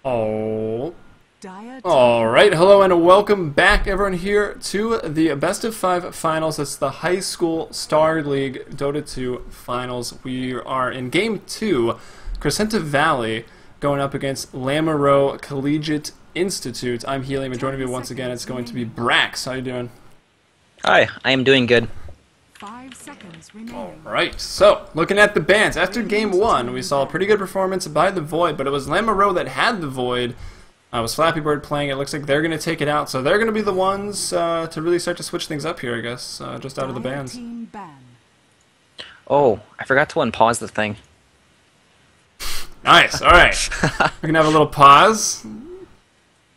Oh. Alright, hello and welcome back everyone here to the best of 5 finals. It's the High School Star League Dota 2 finals. We are in Game 2, Crescenta Valley, going up against Lamoureux Collegiate Institute. I'm Helium, and joining me once again, it's going to be Brax. How you doing? Hi, I am doing good. 5 seconds remaining. Alright, so, looking at the bans. After Game 1, we saw a pretty good performance by the Void, but it was Lamoureux that had the Void. It was Flappy Bird playing. It looks like they're going to take it out, so they're going to be the ones to really start to switch things up here, I guess, just out of the bans. Oh, I forgot to unpause the thing. Nice, alright. We're going to have a little pause.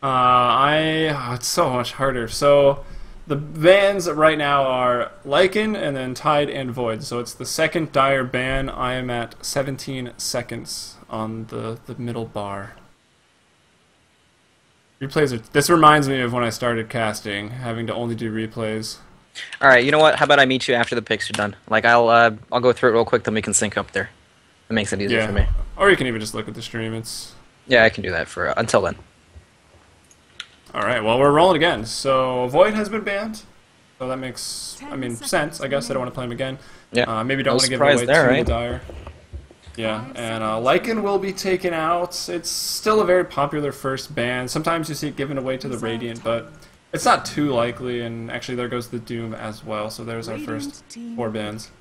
It's so much harder. So, the bans right now are Lycan and then Tide and Void. So it's the second dire ban. I am at 17 seconds on the middle bar. Replays are... This reminds me of when I started casting, having to only do replays. Alright, you know what? How about I meet you after the picks are done? Like, I'll go through it real quick, then we can sync up there. It makes it easier for me. Or you can even just look at the stream. Yeah, I can do that for until then. Alright, well, we're rolling again. So, Void has been banned. So that makes, sense. I guess I don't want to play him again. Yeah. Maybe don't want to give it away to the Dire. Yeah, and Lycan will be taken out. It's still a very popular first ban. Sometimes you see it given away to the Radiant, but it's not too likely. And actually, there goes the Doom as well. So there's our first 4 bans.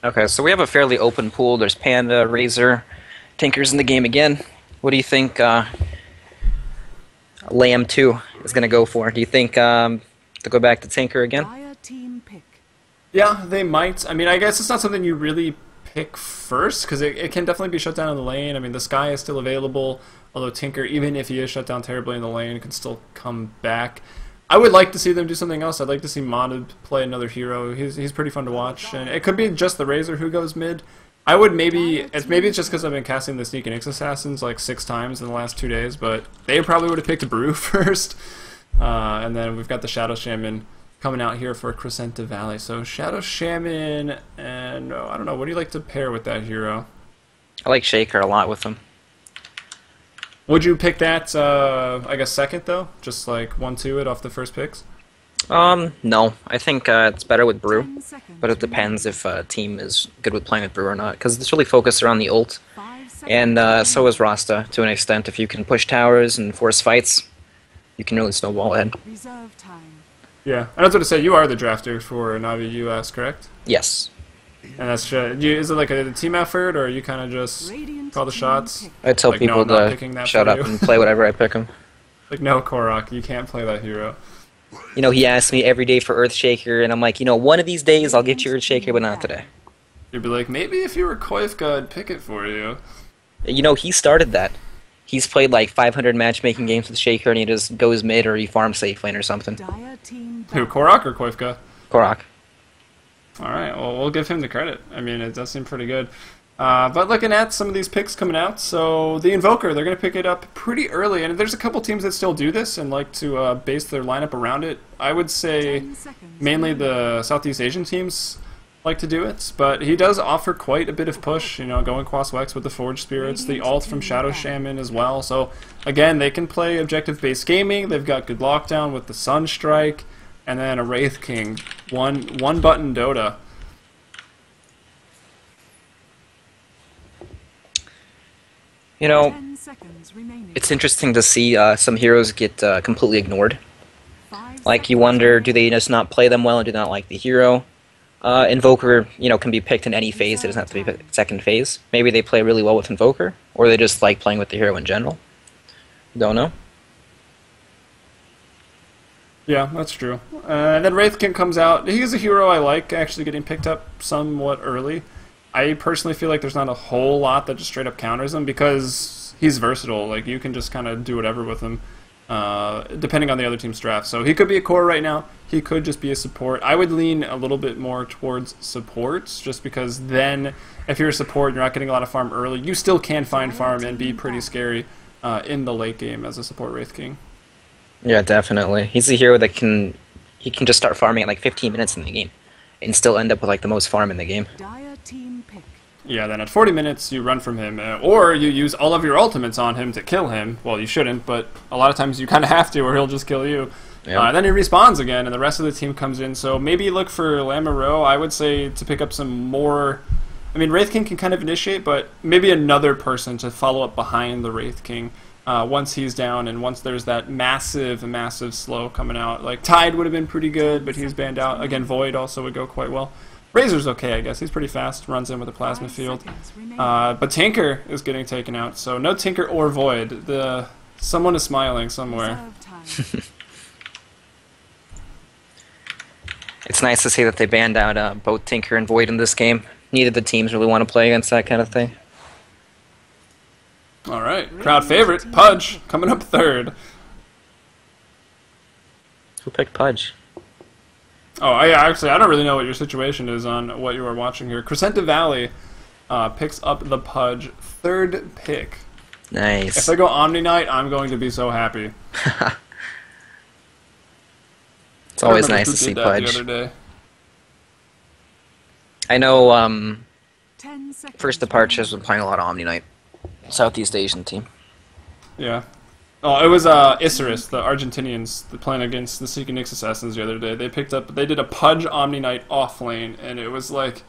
Okay, so we have a fairly open pool. There's Panda, Razor, Tinker's in the game again. What do you think Lamb 2 is going to go for? Do you think to go back to Tinker again? Yeah, they might. I mean, I guess it's not something you really pick first, because it can definitely be shut down in the lane. I mean, the Sky is still available, although Tinker, even if he is shut down terribly in the lane, can still come back. I would like to see them do something else. I'd like to see Modded play another hero. He's pretty fun to watch, and it could be just the Razor who goes mid. I would maybe it's just because I've been casting the Sneak and Ix Assassins like 6 times in the last 2 days, but they probably would have picked Brew first. And then we've got the Shadow Shaman coming out here for Crescenta Valley. So Shadow Shaman, and I don't know, what do you like to pair with that hero? I like Shaker a lot with him. Would you pick that, I guess, second though? Just like 1-2 it off the first picks? No. I think it's better with Brew, but it depends if a team is good with playing with Brew or not, because it's really focused around the ult, and so is Rasta to an extent. If you can push towers and force fights, you can really snowball ahead. Yeah, and I was going to say, you are the drafter for Navi US, correct? Yes. And that's is it like a team effort, or you kind of just call the shots? I tell like, people no, to shut up and play whatever I pick them. Like, no, Korok, you can't play that hero. You know, he asks me every day for Earthshaker, and I'm like, you know, one of these days I'll get you Earthshaker, but not today. You'd be like, maybe if you were Koifka, I'd pick it for you. You know, he started that. He's played like 500 matchmaking games with Shaker, and he just goes mid or he farms safe lane or something. Who, Korok or Koifka? Korok. Alright, well, we'll give him the credit. I mean, it does seem pretty good. But looking at some of these picks coming out, so the Invoker, they're going to pick it up pretty early, and there's a couple teams that still do this and like to base their lineup around it. I would say mainly the Southeast Asian teams like to do it, but he does offer quite a bit of push, you know, going Quas Wex with the Forge Spirits, the ult from Shadow Shaman as well. So, again, they can play objective-based gaming. They've got good lockdown with the Sunstrike, and then a Wraith King. One button Dota. You know, it's interesting to see some heroes get completely ignored. Like, you wonder, do they just not play them well and do not like the hero? Invoker, you know, can be picked in any phase. It doesn't have to be second phase. Maybe they play really well with Invoker, or they just like playing with the hero in general. Don't know. Yeah, that's true. And then Wraith King comes out. He's a hero I like, actually getting picked up somewhat early. I personally feel like there's not a whole lot that just straight up counters him, because he's versatile. Like, you can just kind of do whatever with him, depending on the other team's draft. So he could be a core right now. He could just be a support. I would lean a little bit more towards supports, just because then, if you're a support and you're not getting a lot of farm early, you still can find farm and be pretty scary in the late game as a support Wraith King. Yeah, definitely. He's a hero that can just start farming at like 15 minutes in the game and still end up with like the most farm in the game. Yeah, then at 40 minutes, you run from him, or you use all of your ultimates on him to kill him. Well, you shouldn't, but a lot of times you kind of have to, or he'll just kill you. Yep. Then he respawns again, and the rest of the team comes in. So maybe look for Lamoureux. I would say to pick up some more... I mean, Wraith King can kind of initiate, but maybe another person to follow up behind the Wraith King once he's down, and once there's that massive slow coming out. Like, Tide would have been pretty good, but he's banned out. Again, Void also would go quite well. Razor's okay, I guess. He's pretty fast, runs in with a plasma field. But Tinker is getting taken out, so no Tinker or Void. Someone is smiling somewhere. It's nice to see that they banned out both Tinker and Void in this game. Neither of the teams really want to play against that kind of thing. Alright, crowd favorite, Pudge, coming up third. Who picked Pudge? Oh, actually, I don't really know what your situation is on what you are watching here. Crescenta Valley picks up the Pudge, third pick. Nice. If they go Omni Knight, I'm going to be so happy. It's always nice to see Pudge. The other day. I know First Departure has been playing a lot of Omni Knight. Southeast Asian team. Yeah. Oh, it was Isurus, the Argentinians, playing against the Seeking Nyx Assassins the other day. They did a Pudge Omni Knight off lane, and it was like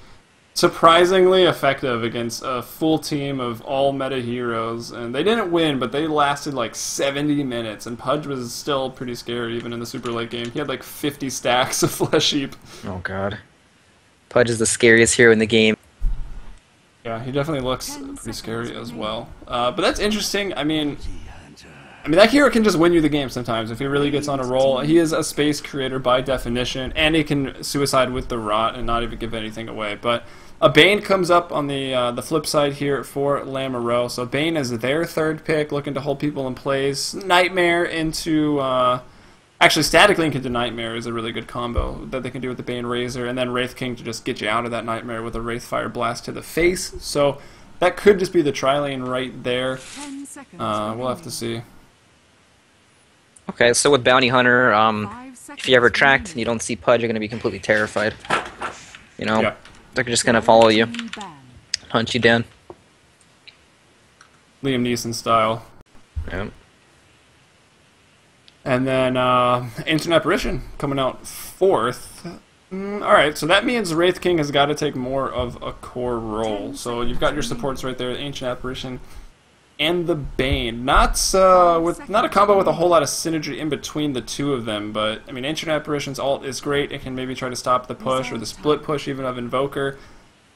surprisingly effective against a full team of all meta heroes. And they didn't win, but they lasted like 70 minutes, and Pudge was still pretty scary even in the super late game. He had like 50 stacks of Flesh Heap. Oh god. Pudge is the scariest hero in the game. Yeah, he definitely looks pretty scary as well. But that's interesting. I mean, that hero can just win you the game sometimes if he really gets on a roll. He is a space creator by definition, and he can suicide with the Rot and not even give anything away. But a Bane comes up on the flip side here for Lamoureux. So Bane is their third pick, looking to hold people in place. Nightmare into... Actually, Static Link into Nightmare is a really good combo that they can do with the Bane Razor, and then Wraith King to just get you out of that Nightmare with a Wraith Fire Blast to the face. So that could just be the tri-lane right there. We'll have to see. Okay, so with Bounty Hunter, if you ever tracked and you don't see Pudge, you're going to be completely terrified. You know, yeah. They're just going to follow you, hunt you down. Liam Neeson style. Yeah. And then Ancient Apparition coming out fourth. Alright, so that means Wraith King has got to take more of a core role. So you've got your supports right there, Ancient Apparition and the Bane. Not a combo with a whole lot of synergy in between the two of them, but I mean Ancient Apparition's ult is great. It can maybe try to stop the push or the split push even of Invoker.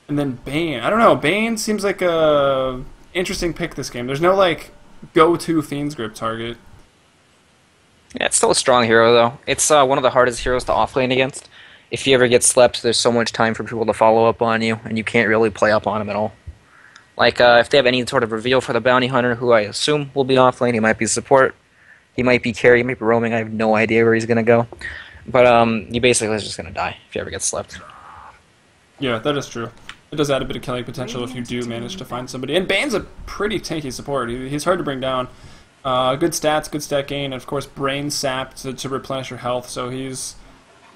And then Bane. I don't know, Bane seems like a interesting pick this game. There's no like go-to Fiend's Grip target. Yeah, it's still a strong hero, though. It's one of the hardest heroes to offlane against. If you ever get slept, there's so much time for people to follow up on you, and you can't really play up on him at all. Like, if they have any sort of reveal for the Bounty Hunter, who I assume will be offlane, he might be support, he might be carry, he might be roaming, I have no idea where he's going to go. But he basically is just going to die if you ever get slept. Yeah, that is true. It does add a bit of killing potential if you do manage to find somebody. And Bane's a pretty tanky support. He's hard to bring down. Good stats, good stat gain, and of course Brain Sap to replenish your health, so he's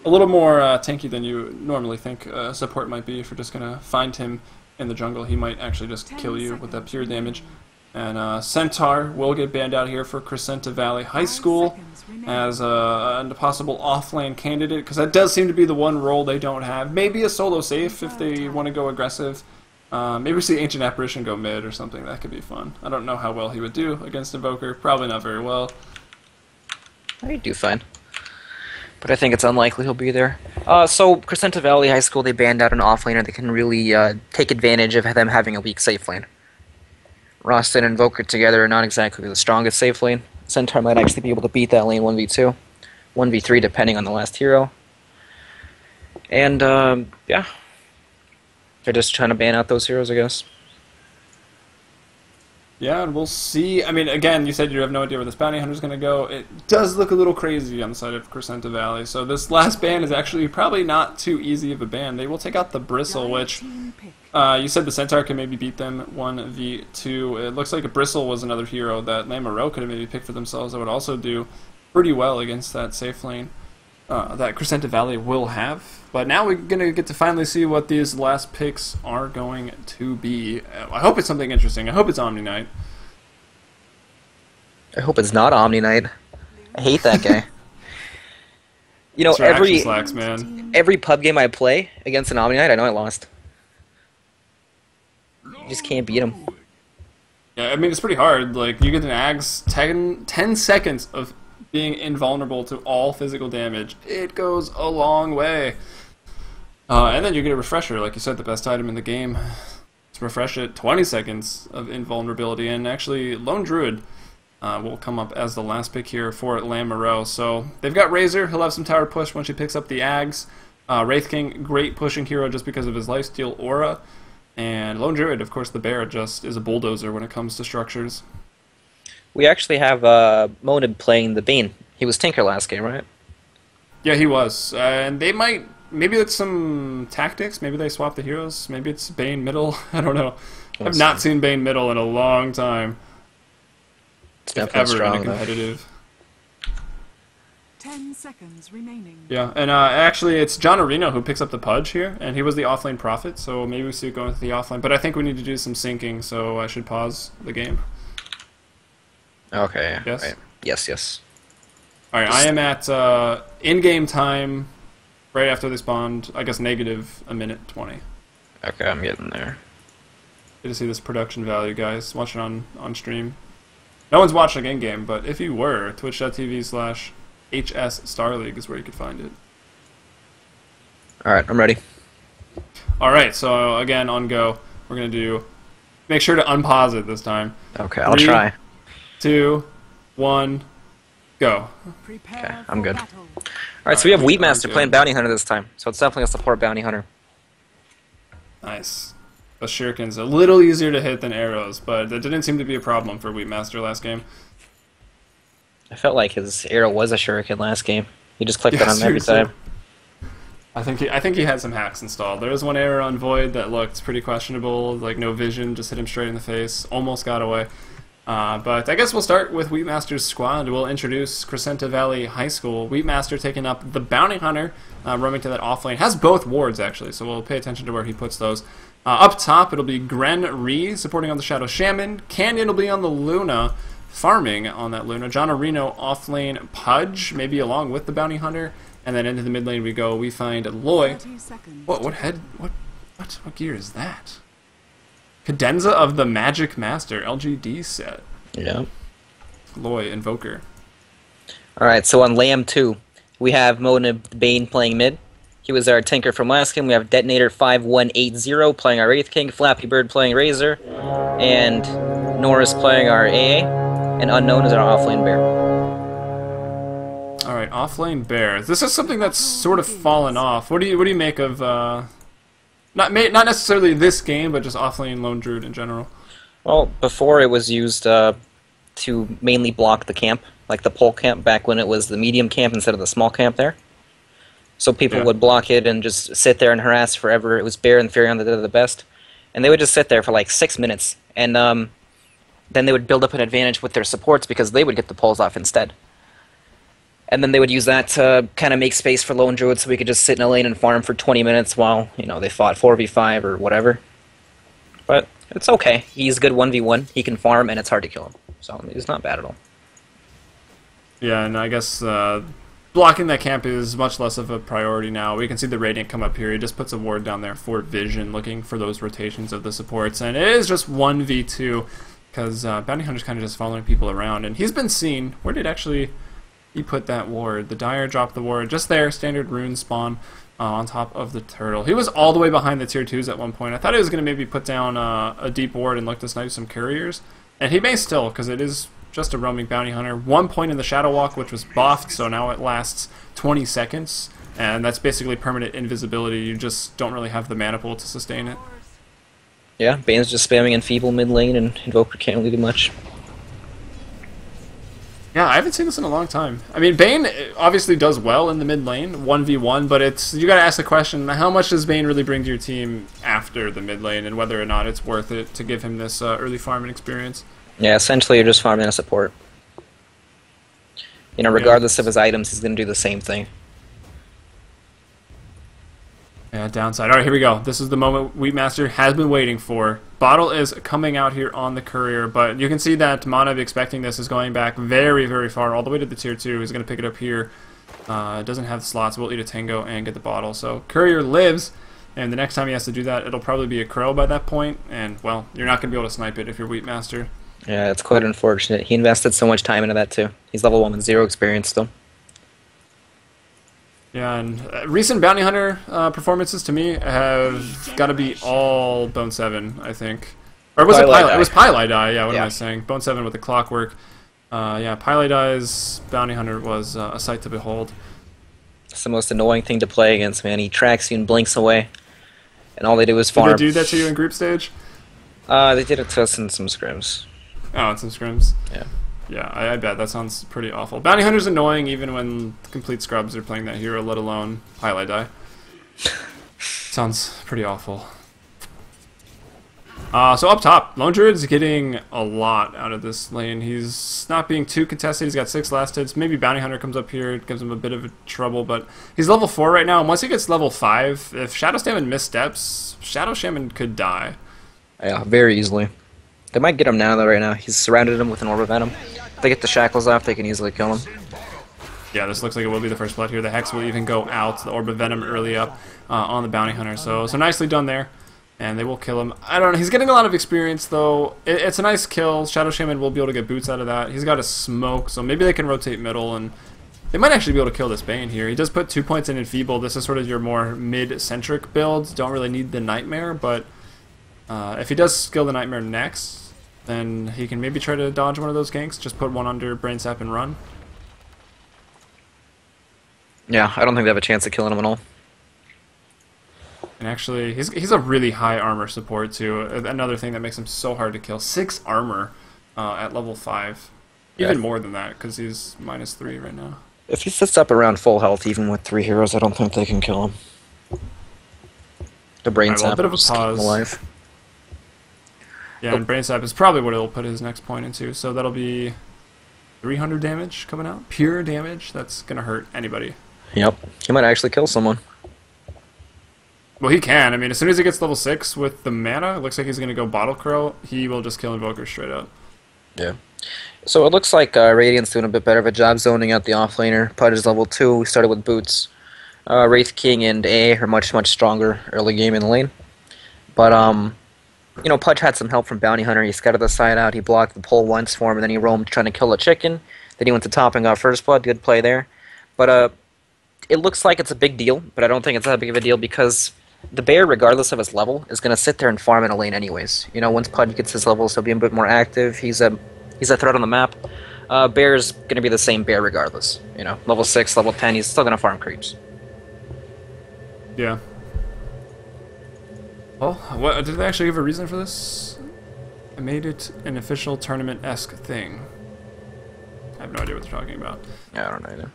a little more tanky than you normally think support might be. If you're just going to find him in the jungle, he might actually just kill you with that pure damage. And Centaur will get banned out here for Crescenta Valley High School as a possible offlane candidate, because that does seem to be the one role they don't have. Maybe a solo safe if they want to go aggressive. Maybe we see Ancient Apparition go mid or something. That could be fun. I don't know how well he would do against Invoker. Probably not very well. He'd do fine. But I think it's unlikely he'll be there. So, Crescenta Valley High School, they banned out an offlaner that can really take advantage of them having a weak safe lane. Rost and Invoker together are not exactly the strongest safe lane. Centaur might actually be able to beat that lane 1v2. 1v3 depending on the last hero. And, yeah. They're just trying to ban out those heroes, I guess. Yeah, and we'll see. I mean, again, you said you have no idea where this Bounty Hunter's going to go. It does look a little crazy on the side of Crescenta Valley. So this last ban is actually probably not too easy of a ban. They will take out the Bristle, which you said the Centaur can maybe beat them 1v2. It looks like a Bristle was another hero that Lamoureux could have maybe picked for themselves that would also do pretty well against that safe lane. that Crescenta Valley will have. But now we're going to get to finally see what these last picks are going to be. I hope it's something interesting. I hope it's Omni Knight. I hope it's not Omni Knight. I hate that guy. You know, Action slacks, man. every pub game I play against an Omni Knight, I know I lost. You just can't beat him. Yeah, I mean, it's pretty hard. Like, you get an Ags 10 seconds of being invulnerable to all physical damage. It goes a long way. And then you get a refresher, like you said, the best item in the game. Let's refresh it. 20 seconds of invulnerability. And actually, Lone Druid will come up as the last pick here for Lamb Moreau. So they've got Razor. He'll have some tower push when she picks up the Ags. Wraith King, great pushing hero just because of his lifesteal aura. And Lone Druid, of course, the bear just is a bulldozer when it comes to structures. We actually have Monib playing the Bane. He was Tinker last game, right? Yeah, he was. And they might... Maybe it's some tactics. Maybe they swap the heroes. Maybe it's Bane middle. I don't know. I've not seen Bane middle in a long time. It's definitely strong, in a competitive. 10 seconds remaining. Yeah, and actually it's John Areno who picks up the Pudge here, and he was the offlane prophet, so maybe we see it going to the offlane. But I think we need to do some syncing, so I should pause the game. Okay. Yes? Right. Yes. Alright, I am at in-game time, right after they spawned, I guess negative a minute 20. Okay, I'm getting there. Good to see this production value, guys. Watching on stream. No one's watching in-game, but if you were, twitch.tv/HS Star League is where you could find it. Alright, I'm ready. Alright, so again, on go, we're going to do... Make sure to unpause it this time. Okay, I'll try. 2, 1, go. Okay, I'm good. Alright, so we have Weedmaster playing Bounty Hunter this time, so it's definitely a support Bounty Hunter. Nice. The shuriken's a little easier to hit than arrows, but that didn't seem to be a problem for Weedmaster last game. I felt like his arrow was a shuriken last game. He just clicked it on every time. I think he had some hacks installed. There was one arrow on Void that looked pretty questionable, like no vision, just hit him straight in the face, almost got away. But I guess we'll start with Wheatmaster's squad. We'll introduce Crescenta Valley High School. Wheatmaster taking up the Bounty Hunter, roaming to that offlane. Has both wards, actually, so we'll pay attention to where he puts those. Up top, it'll be Gren Ree supporting on the Shadow Shaman. Canyon will be on the Luna, farming on that Luna. John Areno offlane Pudge, maybe along with the Bounty Hunter. And then into the mid lane we go. We find Loy. What gear is that? Cadenza of the Magic Master LGD set. Yeah. Loy, Invoker. Alright, so on Lamb 2, we have Monib Bane playing mid. He was our Tinker from last game. We have Detonator 5180 playing our Wraith King, Flappy Bird playing Razor, and Norris playing our AA, and Unknown is our offlane Bear. Alright, offlane Bear. This is something that's sort of fallen off. What do you make of not necessarily this game, but just offlane Lone Druid in general? Well, before it was used to mainly block the camp, like the pole camp back when it was the medium camp instead of the small camp there. So people would block it and just sit there and harass forever. It was Bear and Furion that did the best. And they would just sit there for like 6 minutes. And then they would build up an advantage with their supports because they would get the poles off instead. And then they would use that to kind of make space for Lone Druid so we could just sit in a lane and farm for 20 minutes while, you know, they fought 4v5 or whatever. But it's okay. He's good 1v1. He can farm and it's hard to kill him. So he's not bad at all. Yeah, and I guess blocking that camp is much less of a priority now. We can see the Radiant come up here. He just puts a ward down there for vision, looking for those rotations of the supports. And it is just 1v2 because Bounty Hunter's kind of just following people around. And he's been seen. Where did actually he put that ward? The Dire dropped the ward just there. Standard rune spawn on top of the turtle. He was all the way behind the tier 2s at one point. I thought he was going to maybe put down a deep ward and look to snipe some couriers. And he may still, because it is just a roaming Bounty Hunter. 1 point in the Shadow Walk, which was buffed, so now it lasts 20 seconds. And that's basically permanent invisibility. You just don't really have the mana pool to sustain it. Yeah, Bane's just spamming Enfeeble mid lane, and Invoker can't really do much. Yeah, I haven't seen this in a long time. I mean, Bane obviously does well in the mid lane, 1v1, but you gotta ask the question, how much does Bane really bring to your team after the mid lane, and whether or not it's worth it to give him this early farming experience? Yeah, essentially you're just farming a support. You know, regardless of his items, he's going to do the same thing. Yeah, downside. All right, here we go. This is the moment Wheatmaster has been waiting for. Bottle is coming out here on the courier, but you can see that Manav expecting this is going back very, very far, all the way to the tier 2. He's going to pick it up here. Doesn't have the slots. We'll eat a tango and get the bottle. So courier lives, and the next time he has to do that, it'll probably be a crow by that point, and, well, you're not going to be able to snipe it if you're Wheatmaster. Yeah, it's quite unfortunate. He invested so much time into that, too. He's level 1 with 0 experience still. Yeah, and recent Bounty Hunter performances to me have got to be all Bone 7, I think. Or was it Pilot? It was Pilot Die, yeah, what am I saying? Bone 7 with the clockwork. Yeah, Pilot Die's Bounty Hunter was a sight to behold. It's the most annoying thing to play against, man. He tracks you and blinks away, and all they do is farm. Did they do that to you in group stage? They did it to us in some scrims. Oh, in some scrims? Yeah. Yeah, I bet. That sounds pretty awful. Bounty Hunter's annoying even when complete scrubs are playing that hero, let alone Highlight Die. Sounds pretty awful. So up top, Lone Druid's getting a lot out of this lane. He's not being too contested. He's got 6 last hits. Maybe Bounty Hunter comes up here. It gives him a bit of trouble, but he's level 4 right now. And once he gets level 5, if Shadow Shaman missteps, Shadow Shaman could die. Yeah, very easily. They might get him now, though, right now. He's surrounded him with an Orb of Venom. If they get the shackles off, they can easily kill him. Yeah, this looks like it will be the first blood here. The Hex will even go out. The Orb of Venom early up on the Bounty Hunter. So nicely done there. And they will kill him. I don't know. He's getting a lot of experience, though. It's a nice kill. Shadow Shaman will be able to get boots out of that. He's got a smoke, so maybe they can rotate middle. And they might actually be able to kill this Bane here. He does put 2 points in Enfeeble. This is sort of your more mid-centric builds. Don't really need the Nightmare, but if he does skill the Nightmare next, then he can maybe try to dodge one of those ganks. Just put one under Brain Sap and run. Yeah, I don't think they have a chance of killing him at all. And actually, he's a really high armor support, too. Another thing that makes him so hard to kill. 6 armor at level 5. Even more than that, because he's -3 right now. If he sits up around full health, even with 3 heroes, I don't think they can kill him. The Brain Sap a bit of a will keep him pause. alive. Yeah, and Brain Sap is probably what it'll put his next point into, so that'll be 300 damage coming out. Pure damage. That's going to hurt anybody. Yep. He might actually kill someone. Well, he can. I mean, as soon as he gets level 6 with the mana, it looks like he's going to go Bottle Crow. He will just kill Invoker straight up. Yeah. So it looks like Radiant's doing a bit better of a job zoning out the offlaner. Pudge is level 2. We started with boots. Wraith King and A are much stronger early game in the lane. But, you know, Pudge had some help from Bounty Hunter. He scouted the side out. He blocked the pole once for him, and then he roamed trying to kill a chicken. Then he went to top and got first blood. Good play there. But it looks like it's a big deal, but I don't think it's that big of a deal because the bear, regardless of his level, is going to sit there and farm in a lane anyways. You know, once Pudge gets his levels, he'll be a bit more active. He's a threat on the map. Bear's going to be the same bear regardless. You know, level 6, level 10, he's still going to farm creeps. Yeah. Well, what did they actually give a reason for this? I made it an official tournament-esque thing. I have no idea what they're talking about. Yeah, I don't know either.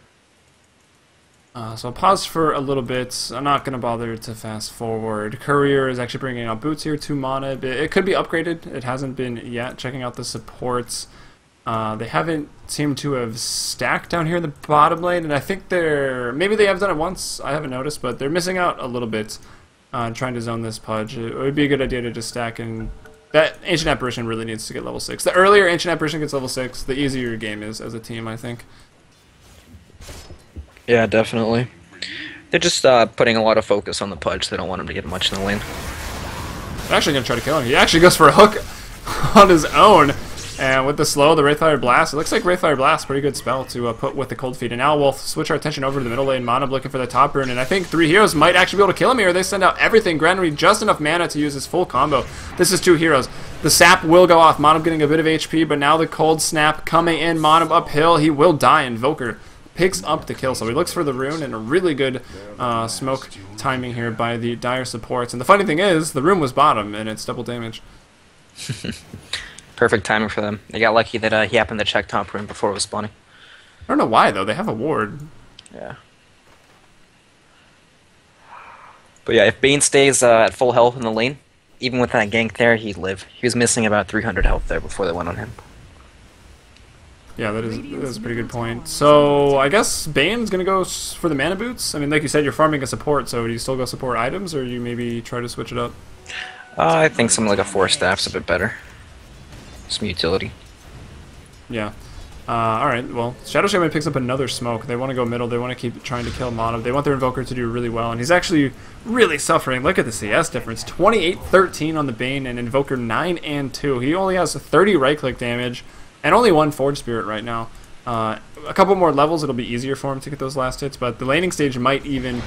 So I'll pause for a little bit. I'm not going to bother to fast forward. Courier is actually bringing out boots here, 2 mana. It could be upgraded. It hasn't been yet. Checking out the supports. They haven't seemed to have stacked down here in the bottom lane, and I think maybe they have done it once. I haven't noticed, but they're missing out a little bit trying to zone this Pudge. It would be a good idea to just stack, and that Ancient Apparition really needs to get level 6. The earlier Ancient Apparition gets level 6, the easier your game is as a team, I think. Yeah, definitely. They're just putting a lot of focus on the Pudge. They don't want him to get much in the lane. They're actually going to try to kill him. He actually goes for a hook on his own. And with the slow, the Wraithfire Blast, it looks like Wraithfire Blast, pretty good spell to put with the Cold Feet. And now we'll switch our attention over to the middle lane. Monab looking for the top rune, and I think 3 heroes might actually be able to kill him here. They send out everything. Granary just enough mana to use his full combo. This is 2 heroes. The sap will go off. Monab getting a bit of HP, but now the Cold Snap coming in. Monab uphill. He will die. Invoker picks up the kill. So he looks for the rune, and a really good smoke timing here by the Dire supports. And the funny thing is, the rune was bottom, and it's double damage. Perfect timing for them. They got lucky that he happened to check top rune before it was spawning. I don't know why, though. They have a ward. Yeah. But yeah, if Bane stays at full health in the lane, even with that gank there, he'd live. He was missing about 300 health there before they went on him. Yeah, that is a pretty good point. So I guess Bane's gonna go for the mana boots. I mean, like you said, you're farming a support, so do you still go support items, or you maybe try to switch it up? I think something like a 4-staff's a bit better. Some utility. Yeah. Alright, well, Shadow Shaman picks up another smoke. They want to go middle. They want to keep trying to kill Mono. They want their Invoker to do really well, and he's actually really suffering. Look at the CS difference. 28-13 on the Bane, and Invoker 9 and 2. He only has 30 right-click damage, and only 1 Forge Spirit right now. A couple more levels, it'll be easier for him to get those last hits, but the laning stage might even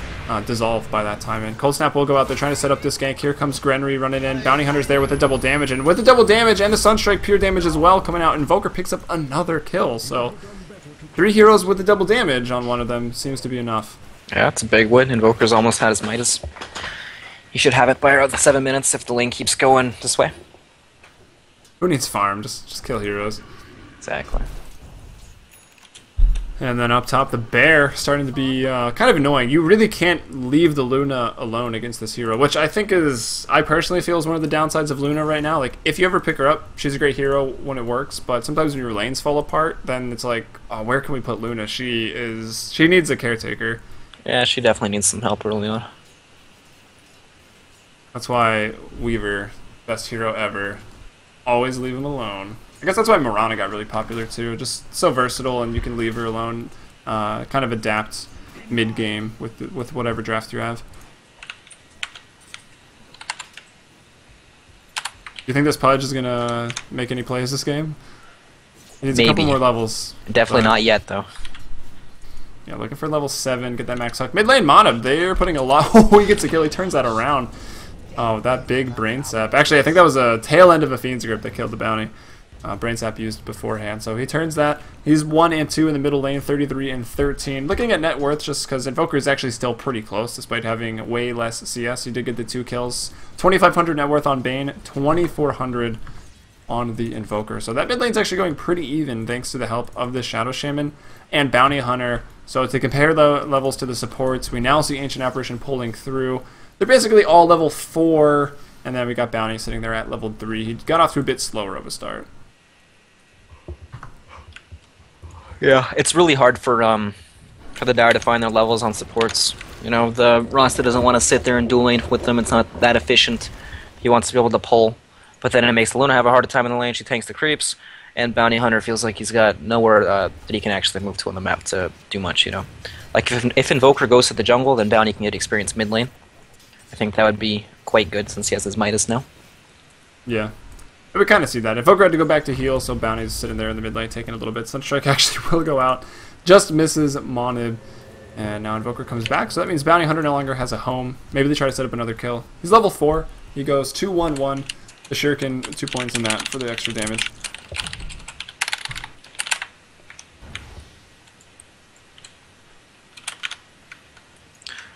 dissolve by that time. And Cold Snap will go out there trying to set up this gank. Here comes Grenry running in. Bounty Hunter's there with the double damage, and with the double damage and the Sunstrike pure damage as well coming out, Invoker picks up another kill. So 3 heroes with the double damage on one of them seems to be enough. Yeah, it's a big win. Invoker's almost had his Midas. He should have it by around the 7 minutes if the lane keeps going this way. Who needs farm? Just kill heroes. Exactly. And then up top, the Bear starting to be kind of annoying. You really can't leave the Luna alone against this hero, which I think is, I personally feel is one of the downsides of Luna right now. Like, if you ever pick her up, she's a great hero when it works, but sometimes when your lanes fall apart, then it's like, oh, where can we put Luna? She needs a caretaker. Yeah, she definitely needs some help early on. That's why Weaver, best hero ever, always leave him alone. I guess that's why Mirana got really popular too. Just so versatile, and you can leave her alone. Kind of adapt mid-game with whatever draft you have. Do you think this Pudge is gonna make any plays this game? He needs a couple more levels. Definitely not yet, though. Yeah, looking for level 7. Get that max hook. Mid lane Mana, they're putting a lot. Oh, he gets a kill. He turns that around. Oh, that big brain sap. Actually, I think that was a tail end of a Fiend's Grip that killed the bounty. Brain Sap used beforehand. So he turns that. He's 1 and 2 in the middle lane, 33 and 13. Looking at net worth, just because Invoker is actually still pretty close, despite having way less CS. He did get the 2 kills. 2,500 net worth on Bane, 2,400 on the Invoker. So that mid lane's actually going pretty even, thanks to the help of the Shadow Shaman and Bounty Hunter. So to compare the levels to the supports, we now see Ancient Apparition pulling through. They're basically all level 4, and then we got Bounty sitting there at level 3. He got off to a bit slower of a start. Yeah, it's really hard for the Dire to find their levels on supports. You know, the roster doesn't want to sit there and dual lane with them. It's not that efficient. He wants to be able to pull, but then it makes Luna have a harder time in the lane. She tanks the creeps, and Bounty Hunter feels like he's got nowhere that he can actually move to on the map to do much. You know, like if Invoker goes to the jungle, then Bounty can get experience mid lane. I think that would be quite good since he has his Midas now. Yeah. We kind of see that. Invoker had to go back to heal, so Bounty's sitting there in the mid lane taking a little bit. Sunstrike actually will go out. Just misses Monib. And now Invoker comes back, so that means Bounty Hunter no longer has a home. Maybe they try to set up another kill. He's level 4. He goes 2-1-1. The Shuriken, 2 points in that for the extra damage.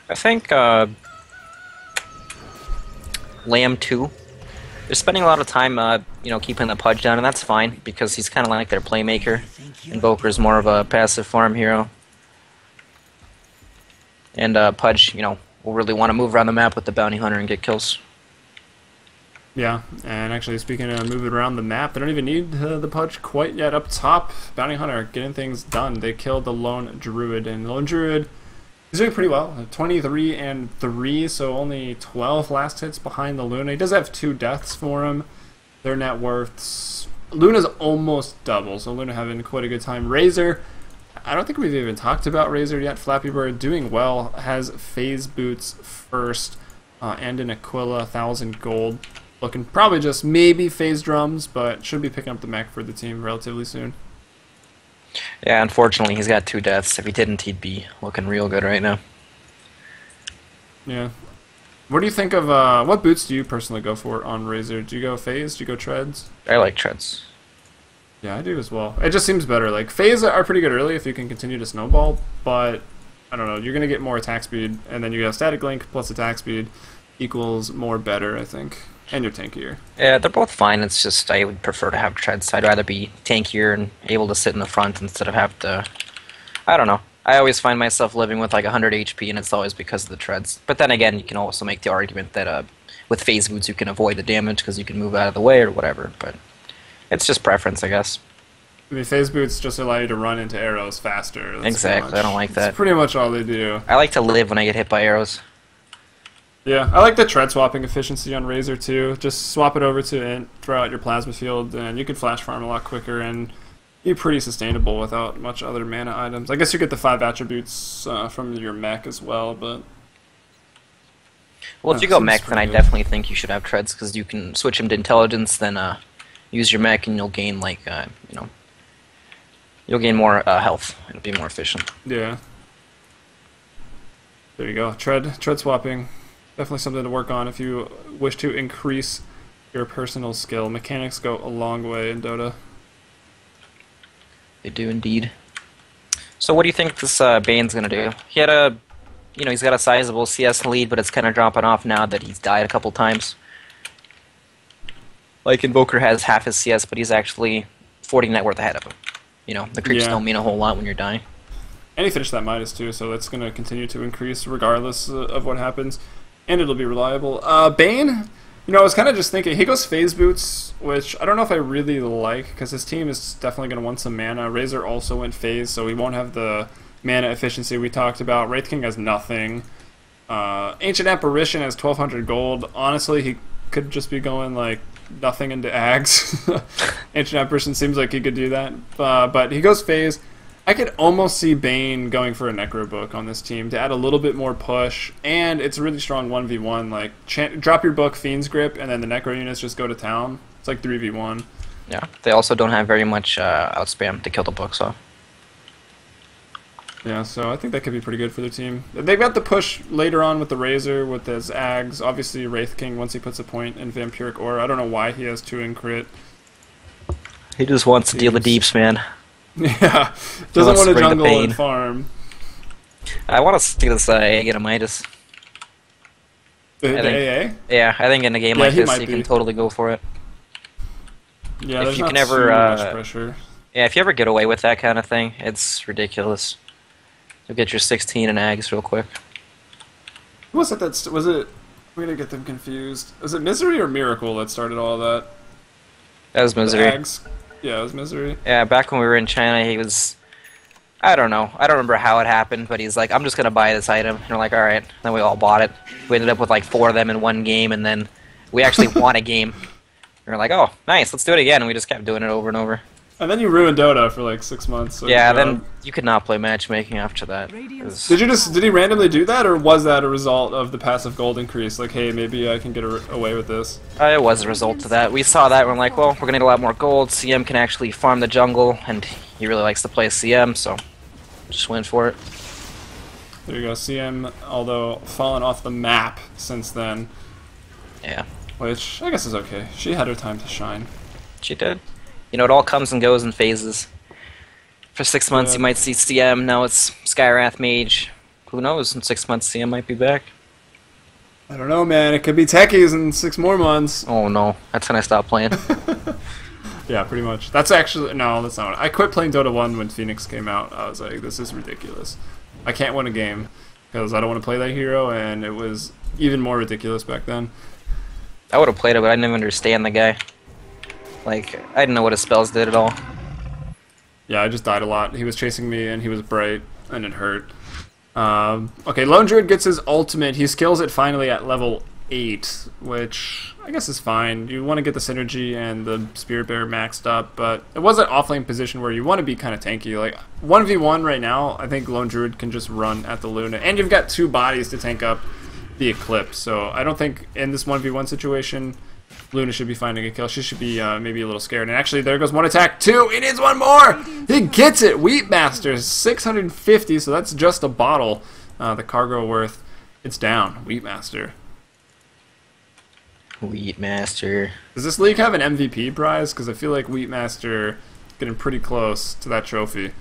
I think Lamb 2. They're spending a lot of time, you know, keeping the Pudge down, and that's fine, because he's kind of like their playmaker. Invoker's more of a passive farm hero. And Pudge, you know, will really want to move around the map with the Bounty Hunter and get kills. Yeah, and actually speaking of moving around the map, they don't even need the Pudge quite yet. Up top, Bounty Hunter getting things done. They killed the Lone Druid, and the Lone Druid is doing pretty well. 23 and 3, so only 12 last hits behind the Luna. He does have 2 deaths for him. Their net worths. Luna's almost double, so Luna having quite a good time. Razor, I don't think we've even talked about Razor yet. Flappy Bird doing well. Has Phase Boots first, and an Aquila, 1,000 gold. Looking probably just maybe Phase Drums, but should be picking up the mech for the team relatively soon. Yeah, unfortunately, he's got 2 deaths. If he didn't, he'd be looking real good right now. Yeah. What do you think of, what boots do you personally go for on Razor? Do you go Phase? Do you go Treads? I like Treads. Yeah, I do as well. It just seems better. Like, Phase are pretty good early if you can continue to snowball, but, I don't know, you're going to get more attack speed, and then you got Static Link plus attack speed equals more better, I think. And you're tankier. Yeah, they're both fine. It's just I would prefer to have Treads. I'd rather be tankier and able to sit in the front instead of have to... I don't know. I always find myself living with like 100 HP, and it's always because of the Treads. But then again, you can also make the argument that with Phase Boots you can avoid the damage because you can move out of the way or whatever. But it's just preference, I guess. I mean, phase boots just allow you to run into arrows faster. That's Exactly, I don't like that. That's pretty much all they do. I like to live when I get hit by arrows. Yeah, I like the tread swapping efficiency on Razor too. Just swap it over to Int, throw out your plasma field, and you can flash farm a lot quicker and be pretty sustainable without much other mana items. I guess you get the 5 attributes from your mech as well, but... Well, if you go mech, then I definitely think you should have treads, because you can switch them to intelligence, then use your mech, and you'll gain, like, you know... You'll gain more health. It'll be more efficient. Yeah. There you go. Tread swapping. Definitely something to work on if you wish to increase your personal skill. Mechanics go a long way in Dota. They do indeed. So what do you think this Bane's gonna do? He had a, you know, he's got a sizable CS lead, but it's kind of dropping off now that he's died a couple times. Like Invoker has half his CS, but he's actually 40 net worth ahead of him. You know, the creeps don't mean a whole lot when you're dying. And he finished that Midas too, so that's going to continue to increase regardless of what happens. And it'll be reliable. Bane, you know, I was kind of just thinking, he goes phase boots, which I don't know if I really like, because his team is definitely going to want some mana. Razor also went phase, so he won't have the mana efficiency we talked about. Wraith King has nothing. Ancient Apparition has 1200 gold. Honestly, he could just be going, like, nothing into Ags. Ancient Apparition seems like he could do that. But he goes phase. I could almost see Bane going for a Necro Book on this team to add a little bit more push, and it's a really strong 1v1. Like, drop your book, Fiend's Grip, and then the Necro units just go to town. It's like 3v1. Yeah, they also don't have very much outspam to kill the book, so... Yeah, so I think that could be pretty good for their team. They've got the push later on with the Razor, with his Ags. Obviously, Wraith King, once he puts a point in Vampiric Aura. I don't know why he has 2 in crit. He just wants to deal the deeps, man. Yeah, doesn't want to jungle and farm. I want to see this AA get a Midas. The AA? Yeah, I think in a game like this, you can totally go for it. Yeah, if there's you not can ever, too much pressure. Yeah, if you ever get away with that kind of thing, it's ridiculous. You'll get your 16 and Ags real quick. Who was it that... was it... I'm going to get them confused. Was it Misery or Miracle that started all that? That was Misery. Ags. Yeah, it was Misery. Yeah, back when we were in China, he was... I don't know. I don't remember how it happened, but he's like, I'm just going to buy this item. And we're like, alright. Then we all bought it. We ended up with like 4 of them in one game, and then we actually won a game. We were like, oh, nice, let's do it again. And we just kept doing it over and over. And then you ruined Dota for like 6 months. So yeah, then you could not play matchmaking after that. Did he randomly do that, or was that a result of the passive gold increase? Like, hey, maybe I can get away with this? It was a result of that. We saw that, and we're like, well, we're going to need a lot more gold. CM can actually farm the jungle, and he really likes to play CM, so just went for it. There you go, CM, although fallen off the map since then. Yeah. Which, I guess is okay. She had her time to shine. She did. You know, it all comes and goes in phases. For 6 months, you might see CM. Now it's Skywrath Mage. Who knows? In 6 months, CM might be back. I don't know, man. It could be Techies in 6 more months. Oh no, that's when I stopped playing. Yeah, pretty much. That's actually no, that's not. I quit playing Dota 1 when Phoenix came out. I was like, this is ridiculous. I can't win a game because I don't want to play that hero, and it was even more ridiculous back then. I would have played it, but I didn't even understand the guy. Like, I didn't know what his spells did at all. Yeah, I just died a lot. He was chasing me, and he was bright, and it hurt. Okay, Lone Druid gets his ultimate. He skills it finally at level 8, which I guess is fine. You want to get the synergy and the Spirit Bearer maxed up, but it was an off-lane position where you want to be kind of tanky. Like, 1v1 right now, I think Lone Druid can just run at the Luna. And you've got 2 bodies to tank up the Eclipse, so I don't think in this 1v1 situation Luna should be finding a kill. She should be maybe a little scared. And actually, there goes 1 attack. 2! He needs 1 more! He gets it! Wheatmaster, 650, so that's just a bottle. The cargo worth, it's down. Wheatmaster. Wheatmaster. Does this league have an MVP prize? Because I feel like Wheatmaster is getting pretty close to that trophy.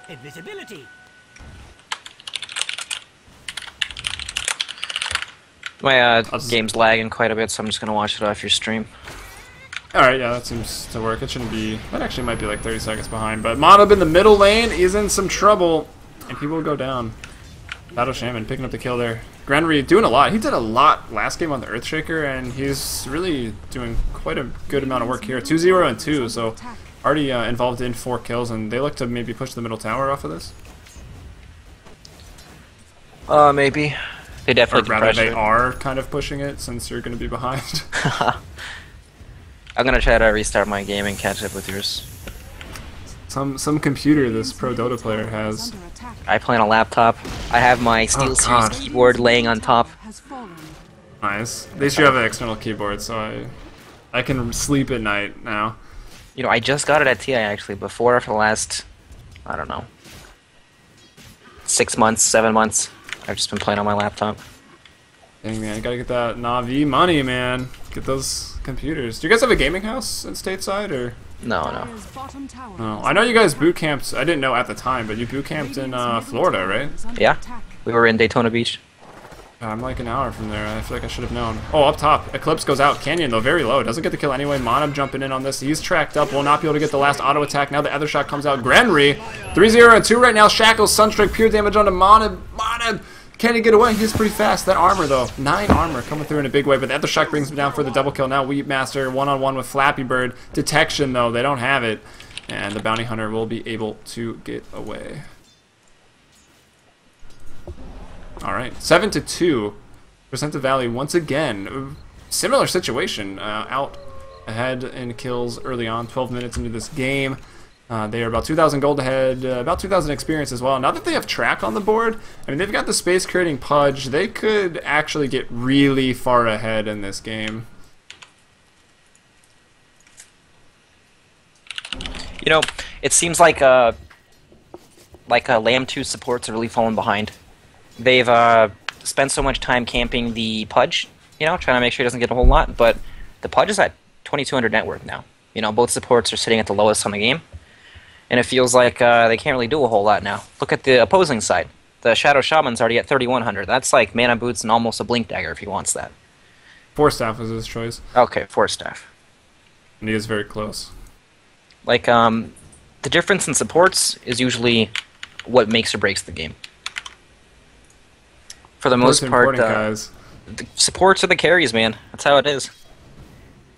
Invisibility. My game's lagging quite a bit, so I'm just gonna watch it off your stream. Alright, yeah, that seems to work. It shouldn't be... That actually might be like 30 seconds behind. But Monob in the middle lane is in some trouble, and he will go down. Battle Shaman picking up the kill there. Granry doing a lot. He did a lot last game on the Earthshaker, and he's really doing quite a good amount of work here. 2-0 and 2, so already involved in 4 kills, and they look to maybe push the middle tower off of this. Maybe. They Or definitely can rather, pressure they it. are kind of pushing it since you're going to be behind. I'm gonna try to restart my game and catch up with yours. Some computer this pro Dota player has. Under attack. I play on a laptop. I have my SteelSeries God. keyboard laying on top. Has fallen. Nice. At least you have an external keyboard, so I can sleep at night now. You know, I just got it at TI actually. Before, for the last, I don't know, 6 months, 7 months, I've just been playing on my laptop. Dang man, you gotta get that Navi money, man. Get those computers. Do you guys have a gaming house in stateside, or? No. Dire's bottom tower No, is I know you guys boot camped. I didn't know at the time, but you boot camped in Florida, right? under Yeah. attack. We were in Daytona Beach. I'm like an hour from there. I feel like I should have known. Oh, up top. Eclipse goes out. Canyon, though, very low. Doesn't get the kill anyway. Monab jumping in on this. He's tracked up. Will not be able to get the last auto attack. Now the other shot comes out. Grenry. 3-0 and 2 right now. Shackles, Sunstrike, pure damage onto Monab. Monab. Can he get away? He's pretty fast. That armor, though. 9 armor coming through in a big way. But the other shot brings him down for the double kill. Now Wheatmaster one-on-one with Flappy Bird. Detection, though. They don't have it. And the Bounty Hunter will be able to get away. Alright. 7-2. Crescenta Valley once again. Similar situation. Out ahead in kills early on. 12 minutes into this game. They are about 2,000 gold ahead, about 2,000 experience as well. Now that they have track on the board, I mean, they've got the space creating Pudge. They could actually get really far ahead in this game. You know, it seems like Lamb 2 supports are really falling behind. They've spent so much time camping the Pudge, you know, trying to make sure he doesn't get a whole lot, but the Pudge is at 2,200 net worth now. You know, both supports are sitting at the lowest on the game, and it feels like they can't really do a whole lot now. Look at the opposing side. The Shadow Shaman's already at 3,100. That's like mana boots and almost a Blink Dagger if he wants that. 4 staff was his choice, Okay, 4 staff. and he is very close. Like, the difference in supports is usually what makes or breaks the game. For the most part, guys. the supports are the carries, man. That's how it is.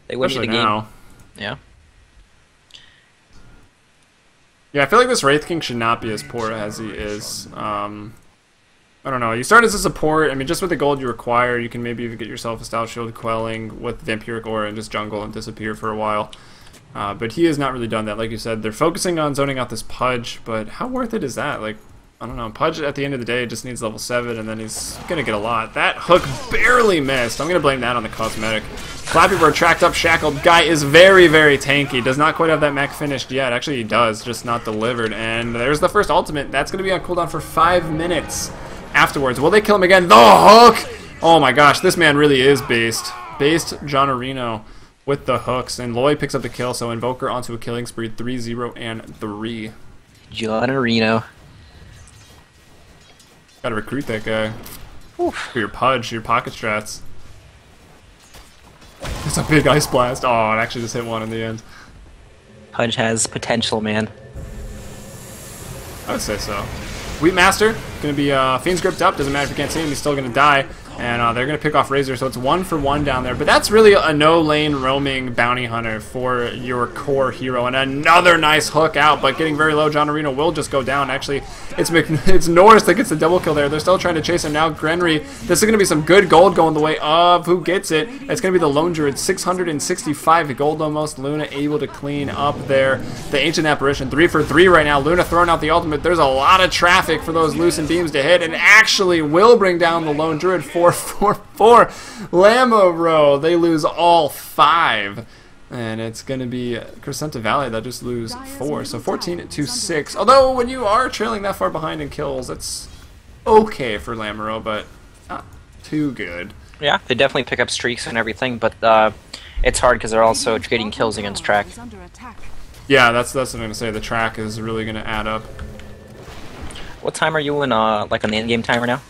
They win you the Especially game. now. Yeah. Yeah, I feel like this Wraith King should not be as poor as he is. I don't know. You start as a support. I mean, just with the gold you require, you can maybe even get yourself a Stout Shield Quelling with Vampiric Aura and just jungle and disappear for a while. But he has not really done that. Like you said, they're focusing on zoning out this Pudge, but how worth it is that? Like, I don't know. Pudge, at the end of the day, just needs level 7, and then he's going to get a lot. That hook barely missed. I'm going to blame that on the cosmetic. Flappy Bird tracked up, shackled. Guy is very, very tanky. Does not quite have that mech finished yet. Actually, he does, just not delivered. And there's the first ultimate. That's going to be on cooldown for 5 minutes afterwards. Will they kill him again? The hook! Oh my gosh, this man really is based. Based John Areno with the hooks. And Loy picks up the kill, so Invoker onto a killing spree. 3-0 and 3. John Areno. Gotta recruit that guy. Oof. For your Pudge, your pocket strats. It's a big ice blast. Oh, it actually just hit one in the end. Pudge has potential, man. I would say so. Wheatmaster, gonna be Fiend's gripped up. Doesn't matter if you can't see him, he's still gonna die. And they're gonna pick off Razor, so it's 1-for-1 down there. But that's really a no-lane roaming bounty hunter for your core hero. And another nice hook out, but getting very low. John Areno will just go down. Actually, it's Norris that gets the double kill there. They're still trying to chase him now. Grenry, this is gonna be some good gold going the way of who gets it. It's gonna be the Lone Druid, 665 gold almost. Luna able to clean up there. The Ancient Apparition, 3-for-3 right now. Luna throwing out the ultimate. There's a lot of traffic for those Lucent Beams to hit, and actually will bring down the Lone Druid. 4-4-4. Lamoro, they lose all 5. And it's going to be Crescenta Valley that just lose 4. So 14-6. Although, when you are trailing that far behind in kills, it's okay for Lamoro, but not too good. Yeah, they definitely pick up streaks and everything, but it's hard because they're also trading kills against track. Is under attack. Yeah, that's what I'm going to say. The track is really going to add up. What time are you in, like an in-game timer now?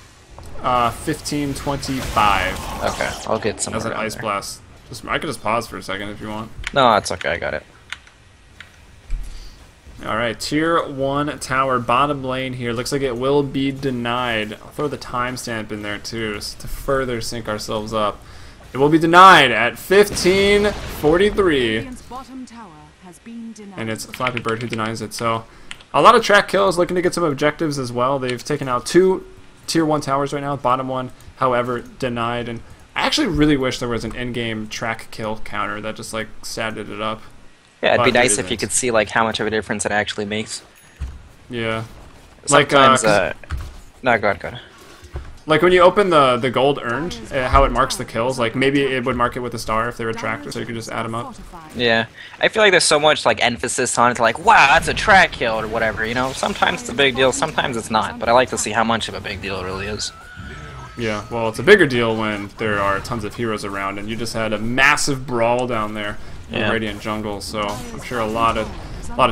15:25. Okay, I'll get some. That's an ice blast. I could just pause for a second if you want. No, that's okay, I got it. Alright, tier 1 tower, bottom lane here. Looks like it will be denied. I'll throw the timestamp in there too, just to further sync ourselves up. It will be denied at 15:43. Radiant's bottom tower has been denied. and it's Flappy Bird who denies it. So a lot of track kills, looking to get some objectives as well. They've taken out 2 tier 1 towers right now. Bottom one, however, denied. And I actually really wish there was an in-game track kill counter that just like statted it up. Yeah, it'd be But nice it if you isn't. could see like how much of a difference it actually makes. Yeah. Like, Sometimes, no, go ahead. Like when you open the gold earned, how it marks the kills, like maybe it would mark it with a star if they were tracked, so you could just add them up. Yeah, I feel like there's so much like emphasis on it, like, wow, that's a track kill or whatever. You know, sometimes it's a big deal, sometimes it's not. But I like to see how much of a big deal it really is. Yeah, well, it's a bigger deal when there are tons of heroes around, and you just had a massive brawl down there in Yeah. Radiant Jungle. So I'm sure a lot of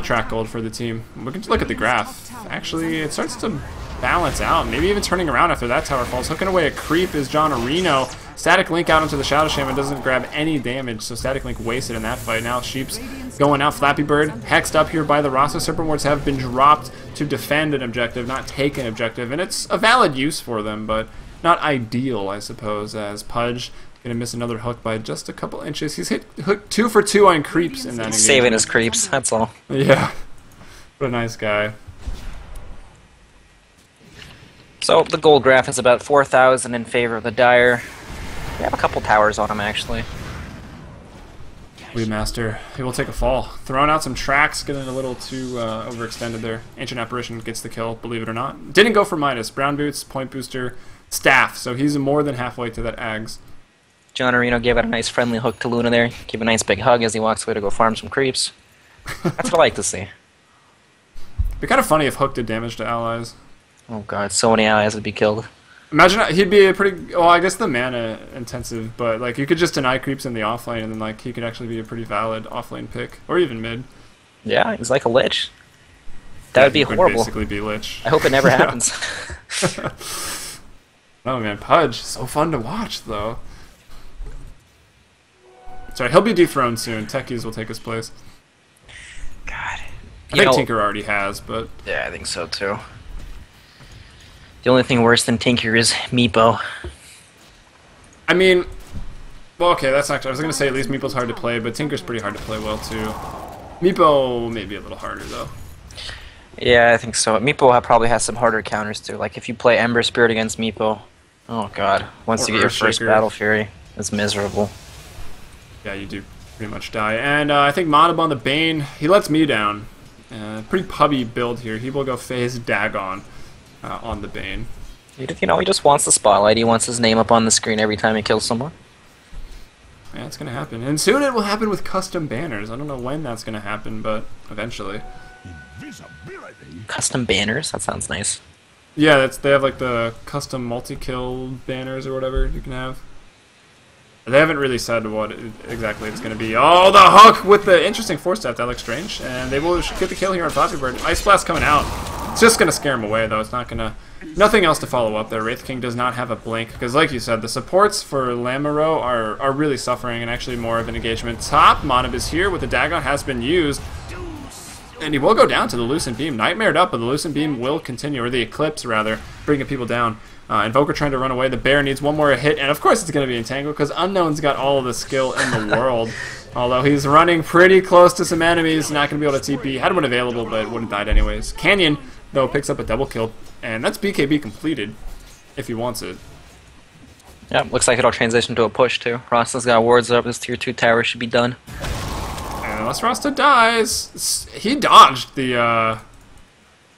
track gold for the team. We can just look at the graph. Actually, it starts to balance out, maybe even turning around after that tower falls. Hooking away a creep is John Areno. Static Link out into the Shadow Shaman doesn't grab any damage, so Static Link wasted in that fight. Now Sheep's going out. Flappy Bird hexed up here by the Rasa. Serpent Wards have been dropped to defend an objective, not take an objective, and it's a valid use for them, but not ideal, I suppose, as Pudge gonna miss another hook by just a couple inches. He's hit hook 2 for 2 on creeps in that engagement. Saving his creeps, that's all. Yeah. What a nice guy. So the gold graph is about 4,000 in favor of the Dire. We have a couple towers on him actually. Weedmaster, he will take a fall. Throwing out some tracks, getting a little too overextended there. Ancient Apparition gets the kill, believe it or not. Didn't go for Midas. Brown Boots, Point Booster, Staff, so he's more than halfway to that Ags. John Areno gave it a nice friendly hook to Luna there. Give a nice big hug as he walks away to go farm some creeps. That's what I like to see. Be kind of funny if Hook did damage to allies. Oh god, so many allies would be killed. Imagine he'd be a pretty, well, I guess the mana intensive, but like you could just deny creeps in the offlane, and then like he could actually be a pretty valid offlane pick, or even mid. Yeah, he's like a lich. That would be He horrible. Basically, be Lich. I hope it never happens. Oh man, Pudge, so fun to watch though. Sorry, he'll be dethroned soon. Techies will take his place. God. I think Tinker already has, but Yeah, I think so too. The only thing worse than Tinker is Meepo. I mean, well, okay, that's actually, I was gonna say at least Meeple's hard to play, but Tinker's pretty hard to play well too. Meepo may be a little harder though. Yeah, I think so. Meepo probably has some harder counters too. Like if you play Ember Spirit against Meepo, oh god, once Or you get your first Earthshaker. Battle Fury, it's miserable. Yeah, you do pretty much die. And I think Monab on the Bane, he lets me down. Pretty pubby build here. He will go phase Dagon on the Bane. You know, he just wants the spotlight. He wants his name up on the screen every time he kills someone. Yeah, it's gonna happen. And soon it will happen with custom banners. I don't know when that's gonna happen, but eventually. Custom banners? That sounds nice. Yeah, they have like the custom multi-kill banners or whatever you can have. They haven't really said what exactly it's going to be. Oh, the hook with the interesting force staff. That looks strange. And they will get the kill here on Flappy Bird. Ice Blast coming out. It's just going to scare him away, though. It's not going to... Nothing else to follow up there. Wraith King does not have a blink. Because like you said, the supports for Lamero are really suffering and actually more of an engagement. Top, Monab is here with the Dagon has been used. And he will go down to the Lucent Beam. Nightmared up, but the Lucent Beam will continue. Or the Eclipse, rather. Bringing people down. Invoker trying to run away. The bear needs one more hit, and of course it's going to be Entangle because Unknown's got all of the skill in the world. Although he's running pretty close to some enemies, not going to be able to TP. Had one available, but would have died anyways. Canyon, though, picks up a double kill, and that's BKB completed if he wants it. Yeah, looks like it'll transition to a push too. Rosta's got wards up. This tier 2 tower should be done. And unless Rasta dies, he dodged the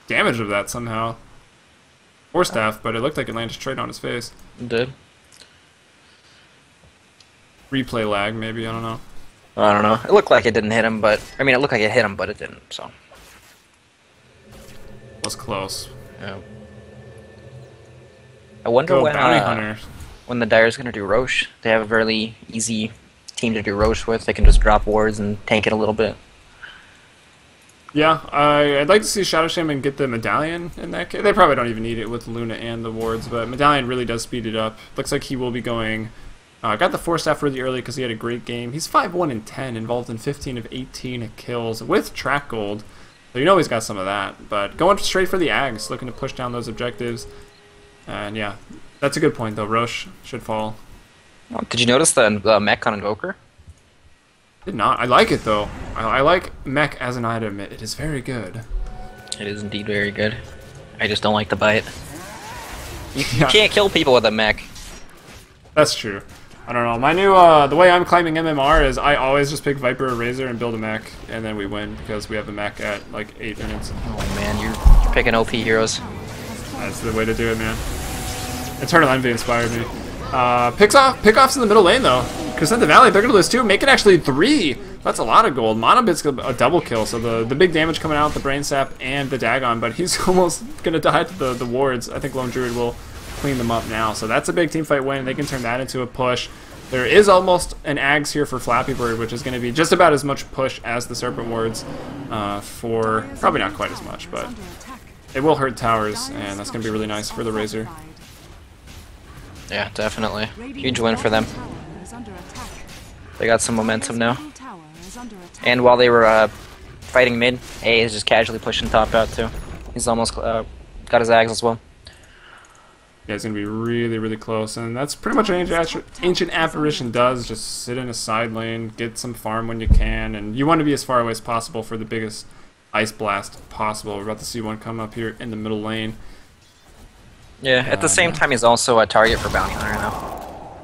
damage of that somehow. Or staff, but it looked like it landed straight on his face. It did. Replay lag, maybe, I don't know. I don't know. It looked like it didn't hit him, but... I mean, it looked like it hit him, but it didn't, so... Was close. Yeah. I wonder Go Bounty Hunter. when the Dire's gonna do Roche. They have a very easy team to do Roche with. They can just drop wards and tank it a little bit. Yeah, I'd like to see Shadow Shaman get the Medallion in that case. They probably don't even need it with Luna and the wards, but Medallion really does speed it up. Looks like he will be going... got the Force Staff really early because he had a great game. He's 5-1 and 10, involved in 15 of 18 kills with track gold. So you know he's got some of that. But going straight for the Ags, looking to push down those objectives. And yeah, that's a good point though. Roche should fall. Oh, did you notice the mech on Invoker? Did not. I like it though. I like mech as an item. It is very good. It is indeed very good. I just don't like the bite. You Yeah. can't kill people with a mech. That's true. I don't know. My new, the way I'm climbing MMR is I always just pick Viper or Razor and build a mech, and then we win because we have a mech at like 8 minutes. Oh man, you're picking OP heroes. That's the way to do it, man. Eternal Envy inspired me. Pickoffs in the middle lane though. Crescenta Valley, they're gonna lose 2, making actually 3. That's a lot of gold. Monobit's a double kill, so the big damage coming out, the Brain Sap and the Dagon, but he's almost gonna die to the wards. I think Lone Druid will clean them up now. So that's a big team fight win. They can turn that into a push. There is almost an Ags here for Flappy Bird, which is going to be just about as much push as the Serpent Wards for probably not quite as much, but it will hurt towers, and that's going to be really nice for the Razor. Yeah, definitely. Huge win for them. They got some momentum now. And while they were fighting mid, A is just casually pushing top out too. He's almost got his Ags as well. Yeah, it's going to be really, really close, and that's pretty much what Ancient Apparition does. Just sit in a side lane, get some farm when you can, and you want to be as far away as possible for the biggest Ice Blast possible. We're about to see one come up here in the middle lane. Yeah, at the same time he's also a target for Bounty Hunter now.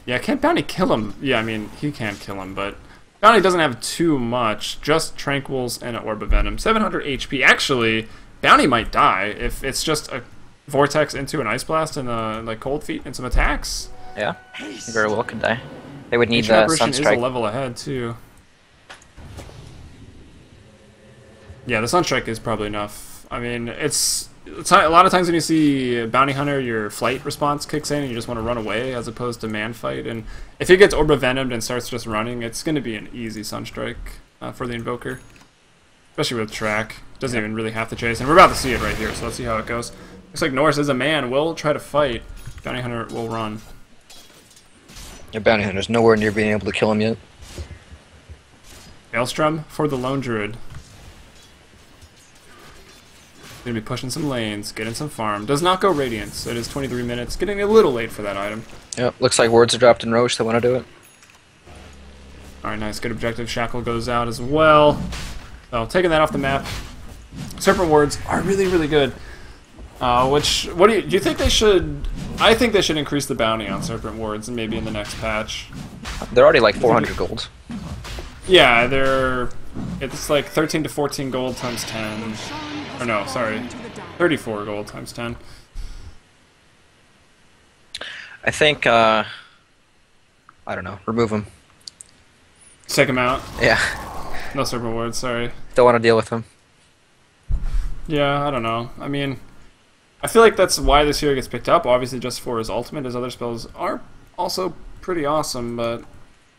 Yeah, can't Bounty kill him? Yeah, I mean, he can't kill him, but Bounty doesn't have too much, just Tranquils and an Orb of Venom. 700 HP. Actually, Bounty might die if it's just a Vortex into an Ice Blast and like Cold Feet and some attacks. Yeah, he very well could die. They would need the the Sunstrike is a Sunstrike. level ahead too. Yeah, the Sunstrike is probably enough. I mean, it's a lot of times when you see Bounty Hunter, your flight response kicks in and you just want to run away as opposed to man fight. And if he gets Orb of Venomed and starts just running, it's going to be an easy Sunstrike for the Invoker. Especially with track. Doesn't even really have to chase. And we're about to see it right here, so let's see how it goes. Looks like Norris is a man, will try to fight. Bounty Hunter will run. Your Bounty Hunter's nowhere near being able to kill him yet. Maelstrom for the Lone Druid. Gonna be pushing some lanes, getting some farm. Does not go Radiance. It is 23 minutes. Getting a little late for that item. Yep, looks like words are dropped in Roche. They want to do it. Alright, nice. Good objective. Shackle goes out as well. So, taking that off the map. Serpent Wards are really, really good. What do you think they should... I think they should increase the bounty on Serpent Wards and maybe in the next patch. They're already like 400 gold. Yeah, it's like 13 to 14 gold times 10. Or no, sorry. 34 gold times 10. I think, I don't know, remove him. Take him out. Yeah. No Serpent Wards, sorry. Don't want to deal with him. Yeah, I don't know. I mean, I feel like that's why this hero gets picked up, obviously just for his ultimate. His other spells are also pretty awesome, but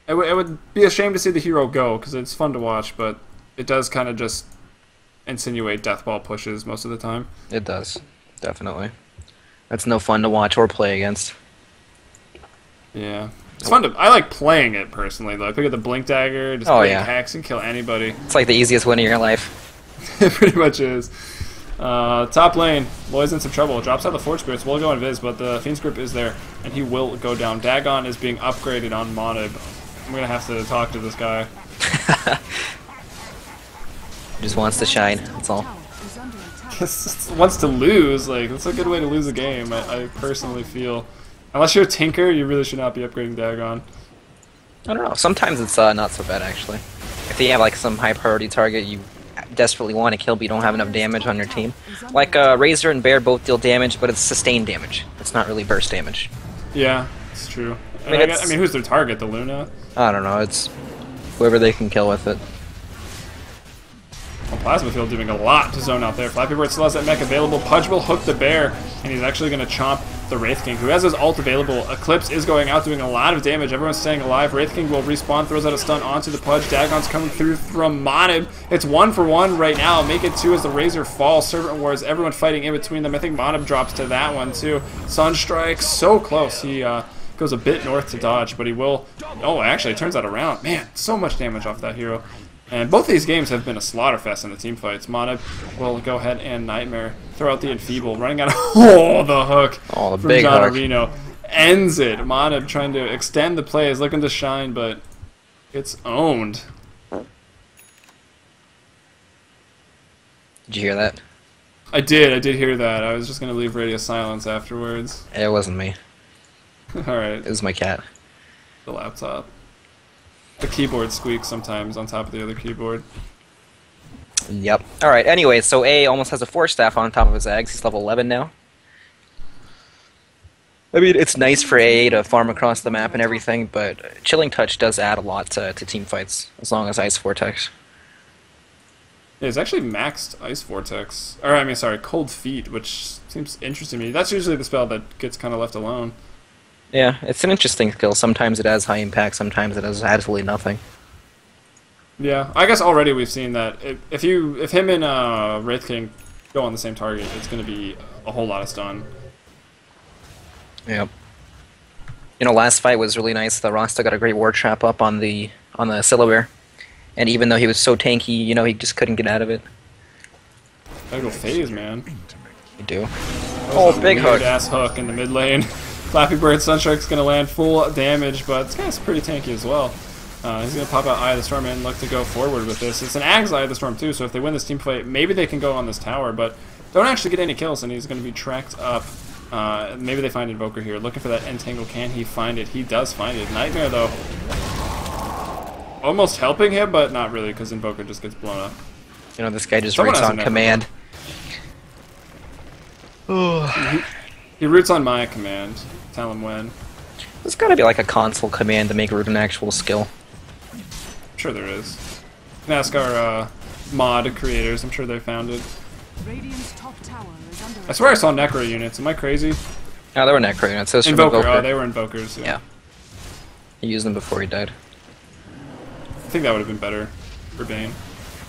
it would be a shame to see the hero go, because it's fun to watch, but it does kind of just insinuate deathball pushes most of the time. It does, definitely. That's no fun to watch or play against. Yeah. It's fun to... I like playing it, personally, though. I pick up the Blink Dagger, just blink hacks and kill anybody. It's like the easiest win of your life. It pretty much is. Top lane, Loy's in some trouble. Drops out the Forge Spirits, will go on Viz, but the Fiend's Grip is there, and he will go down. Dagon is being upgraded on Monib. I'm gonna have to talk to this guy. Just wants to shine, that's all. Just wants to lose, like, that's a good way to lose a game, I personally feel. Unless you're a Tinker, you really should not be upgrading Dagon. I don't know, sometimes it's not so bad, actually. If you have, like, some high priority target you desperately want to kill, but you don't have enough damage on your team. Like, Razor and Bear both deal damage, but it's sustained damage. It's not really burst damage. Yeah, it's true. I mean, who's their target, the Luna? I don't know, it's whoever they can kill with it. Well, Plasma Field doing a lot to zone out there. Flappy Bird still has that mech available. Pudge will hook the Bear, and he's actually going to chomp the Wraith King, who has his ult available. Eclipse is going out, doing a lot of damage. Everyone's staying alive. Wraith King will respawn, throws out a stun onto the Pudge. Dagon's coming through from Monib. It's 1-for-1 right now. Make it 2 as the Razor falls. Serpent Wars, everyone fighting in between them. I think Monib drops to that one, too. Sunstrike, so close. He goes a bit north to dodge, but he will... Oh, actually, it turns that around. Man, so much damage off that hero. And both these games have been a slaughterfest in the team fights. Monib will go ahead and Nightmare. Throw out the Enfeeble. Running out of... Oh, the hook the from big John hook. Areno. Ends it. Monib trying to extend the play, is looking to shine, but It's owned. Did you hear that? I did hear that. I was just gonna leave radio silence afterwards. It wasn't me. Alright, It was my cat. the laptop. The keyboard squeaks sometimes on top of the other keyboard. Yep. Alright, anyway, so A almost has a Force Staff on top of his eggs. He's level 11 now. I mean, it's nice for AA to farm across the map and everything, but Chilling Touch does add a lot to team fights, as long as Ice Vortex. Yeah, it's actually maxed Ice Vortex. Or, I mean, sorry, Cold Feet, which seems interesting to me. That's usually the spell that gets kind of left alone. Yeah, it's an interesting skill. Sometimes it has high impact, sometimes it does absolutely nothing. Yeah, I guess already we've seen that if him and Wraith King go on the same target, it's going to be a whole lot of stun. Yep. You know, last fight was really nice. The Rasta got a great ward trap up on the Syllabare. And even though he was so tanky, you know, he just couldn't get out of it. Gotta go phase, man. You do. Oh, big hook. Ass hook in the mid lane. Flappy Bird Sunstrike's gonna land full damage, but this guy's pretty tanky as well. He's gonna pop out Eye of the Storm and look to go forward with this. It's an Ag's Eye of the Storm too, so if they win this team fight, maybe they can go on this tower, but don't actually get any kills, and he's gonna be tracked up. Maybe they find Invoker here. Looking for that Entangle. Can he find it? He does find it. Nightmare, though. Almost helping him, but not really, because Invoker just gets blown up. You know, this guy just roots on command. He roots on my command. Tell him when. There's gotta be like a console command to make root an actual skill. I'm sure there is. You can ask our mod creators. I'm sure they found it. Radiant's top tower is under I swear I saw Necro units. Am I crazy? Oh, they were Necro units. Those from Invoker. Invoker. Oh, they were Invokers. Yeah. He used them before he died. I think that would have been better for Bane.